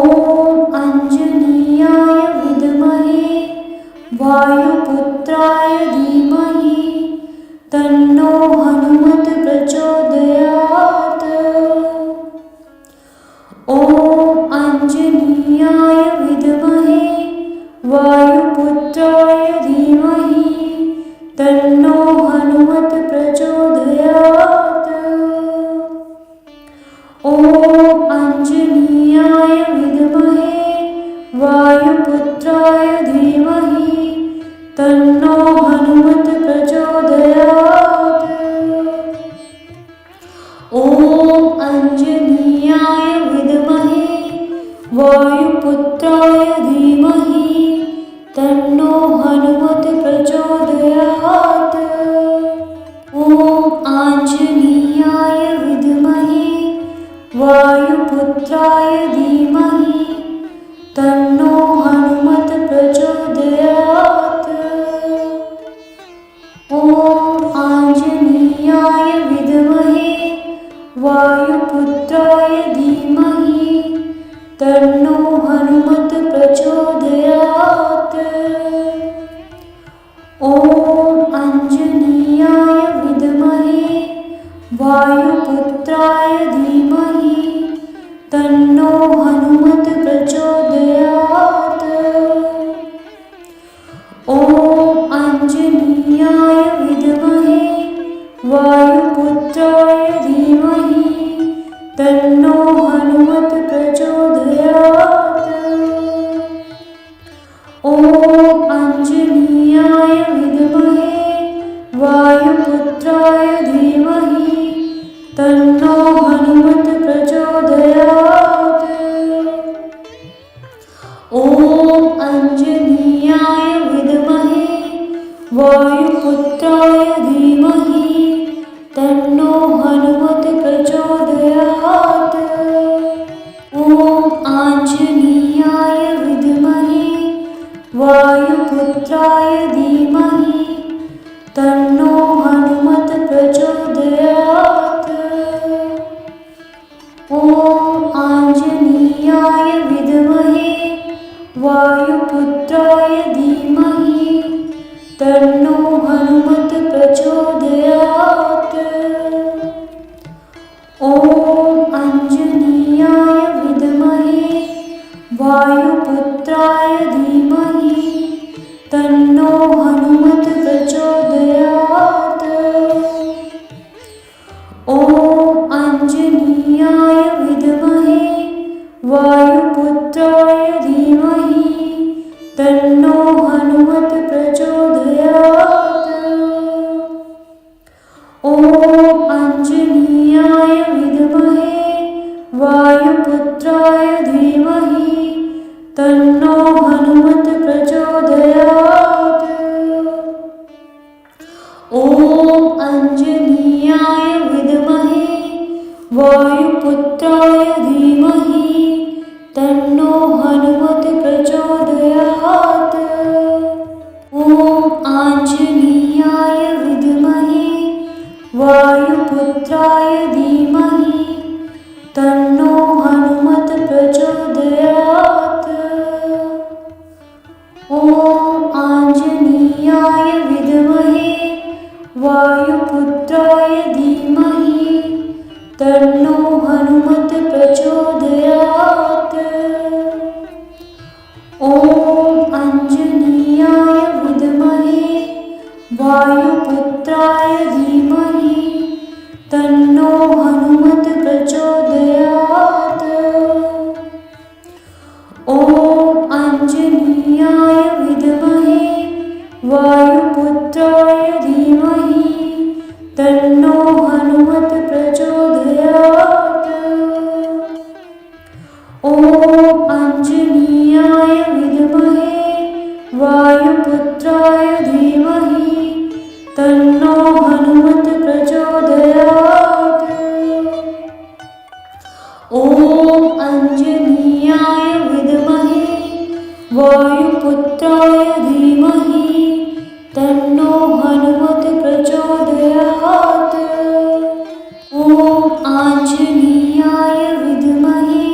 आञ्जनेयाय विद्महे वायुपुत्राय धीमहि तन्नो हनुमत् प्रचोदयात्। ॐ आञ्जनेयाय विद्महे वायुपुत्राय धीमहि तन्नो हनुमत् प्रचोदयात्। ॐ आञ्जनेयाय विद्महे वायुपुत्राय धीमहि तन्नो हनुमत् प्रचोदयात्। ॐ आञ्जनेयाय विद्महे वायुपुत्राय धीमहि तन्नो हनुमत् प्रचोदयात्। ॐ आञ्जनेयाय विद्महे वायुपुत्राय धीमहि तन्नो हनुमत् प्रचोदयात्। ॐ आञ्जनेयाय विद्महे वायुपुत्राय धीमहि तन्नो हनुमत् प्रचोदयात्। ॐ आञ्जनेयाय विद्महे वायुपुत्राय धीमहि तन्नो हनुमत् प्रचोदयात्। ॐ आञ्जनेयाय विद्महे वायुपुत्राय धीमहि तन्नो हनुमत् प्रचोदयात्। ॐ आञ्जनेयाय विद्महे वायुपुत्राय धीमहि तन्नो हनुमत् प्रचोदयात्। ॐ आञ्जनेयाय विद्महे वायुपुत्राय धीमहि तन्नो हनुमत् प्रचोदयात्। ॐ आञ्जनेयाय विद्महे वायुपुत्राय धीमहि तन्नो हनुमत् प्रचोदयात्। ॐ आञ्जनेयाय विद्महे वायुपुत्राय धीमहि तन्नो हनुमत् प्रचोदयात्। ॐ आञ्जनेयाय विद्महे वायुपुत्राय धीमहि तन्नो हनुमत् प्रचोदयात्। ॐ आञ्जनेयाय विद्महे वायुपुत्राय धीमहि तन्नो हनुमत् प्रचोदयात्। ॐ आञ्जनेयाय विद्महे वायुपुत्राय धीमहि तन्नो हनुमत् प्रचोदयात्। ॐ आञ्जनेयाय विद्महे वायुपुत्राय धीमहि तन्नो हनुमत् प्रचोदयात्। ॐ आञ्जनेयाय विद्महे वायुपुत्राय धीमहि तन्नो हनुमत् प्रचोदयात्। ॐ आञ्जनेयाय विद्महे वायुपुत्राय धीमहि तन्नो हनुमत् प्रचोदयात्। ॐ आञ्जनेयाय विद्महे वायुपुत्राय धीमहि तन्नो हनुमत् प्रचोदयात्। ॐ आञ्जनेयाय विद्महे वायुपुत्राय धीमहि तन्नो हनुमत् प्रचोदयात्। ॐ आञ्जनेयाय विद्महे वायुपुत्राय धीमहि तन्नो हनुमत् प्रचोदयात्। ॐ आञ्जनेयाय विद्महे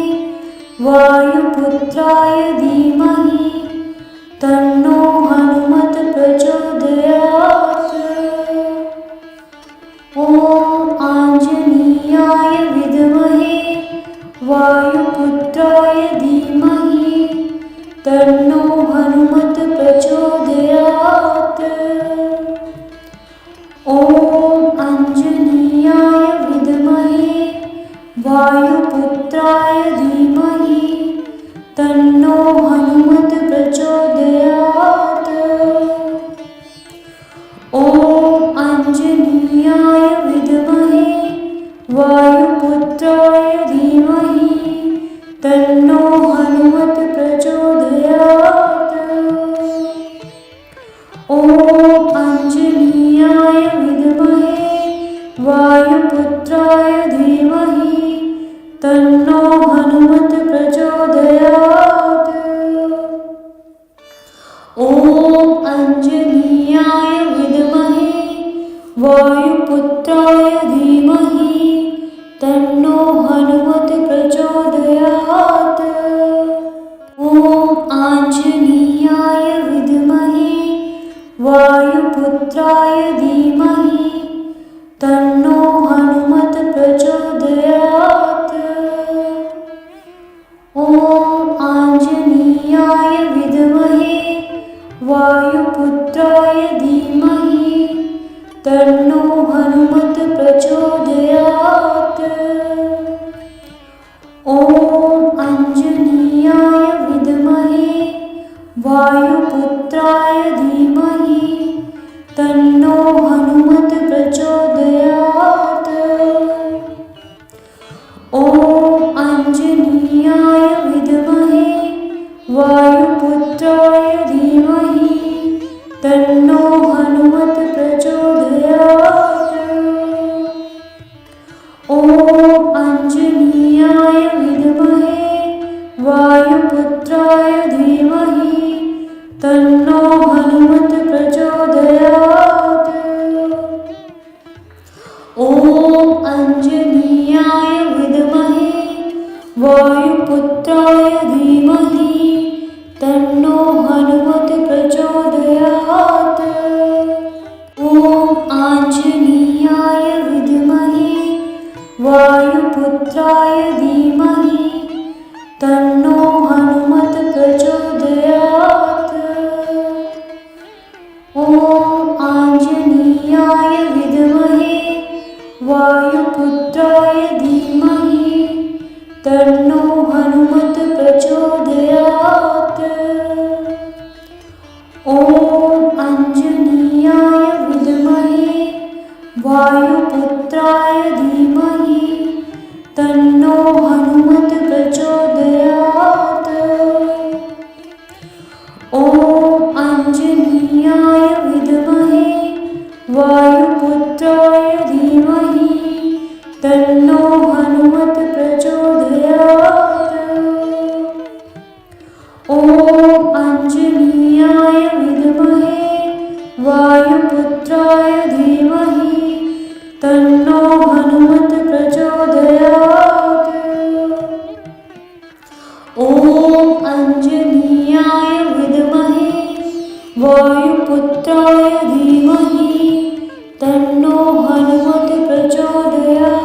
वायुपुत्राय धीमहि तन्नो हनुमत् प्रचोदयात्। ॐ आञ्जनेयाय विद्महे वायुपुत्राय धीमहि तन्नो हनुमत् प्रचोदयात्। ॐ आञ्जनेयाय विद्महे वायुपुत्राय धीमहि तन्नो हनुमत् प्रचोदयात्। ॐ आञ्जनेयाय विद्महे वायुपुत्राय धीमहि तन्नो हनुमत् प्रचोदयात्। ॐ आञ्जनेयाय विद्महे वायुपुत्राय धीमहि तन्नो हनुमत् प्रचोदयात्। ॐ आञ्जनेयाय विद्महे वायुपुत्राय धीमहि तन्नो हनुमत् प्रचोदयात्। ॐ आञ्जनेयाय विद्महे वायुपुत्राय धीमहि तन्नो हनुमत् प्रचोदयात्। ॐ आञ्जनेयाय विद्महे वायुपुत्राय धीमहि तन्नो हनुमत् प्रचोदयात्। ॐ आञ्जनेयाय विद्महे वायुपुत्राय धीमहि तन्नो हनुमत् प्रचोदयात्। ॐ आञ्जनेयाय विद्महे वायुपुत्राय धीमहि तन्नो हनुमत् प्रचोदयात्। ॐ आञ्जनेयाय विद्महे वायुपुत्राय धीमहि तन्नो हनुमत् प्रचोदयात्। ॐ आञ्जनेयाय विद्महे वायुपुत्राय धीमहि तन्नो हनुमत् प्रचोदयात्। ॐ आञ्जनेयाय विद्महे वायुपुत्राय धीमहि तन्नो हनुमत् प्रचोदयात्। ॐ अञ्जनीयाय विद्महे वायुपुत्राय धीमहि तन्नो हनुमत् प्रचोदयात्। ॐ अञ्जनीयाय विद्महे वायुपुत्राय धीमहि तन्नो हनुमत् प्रचोदयात्।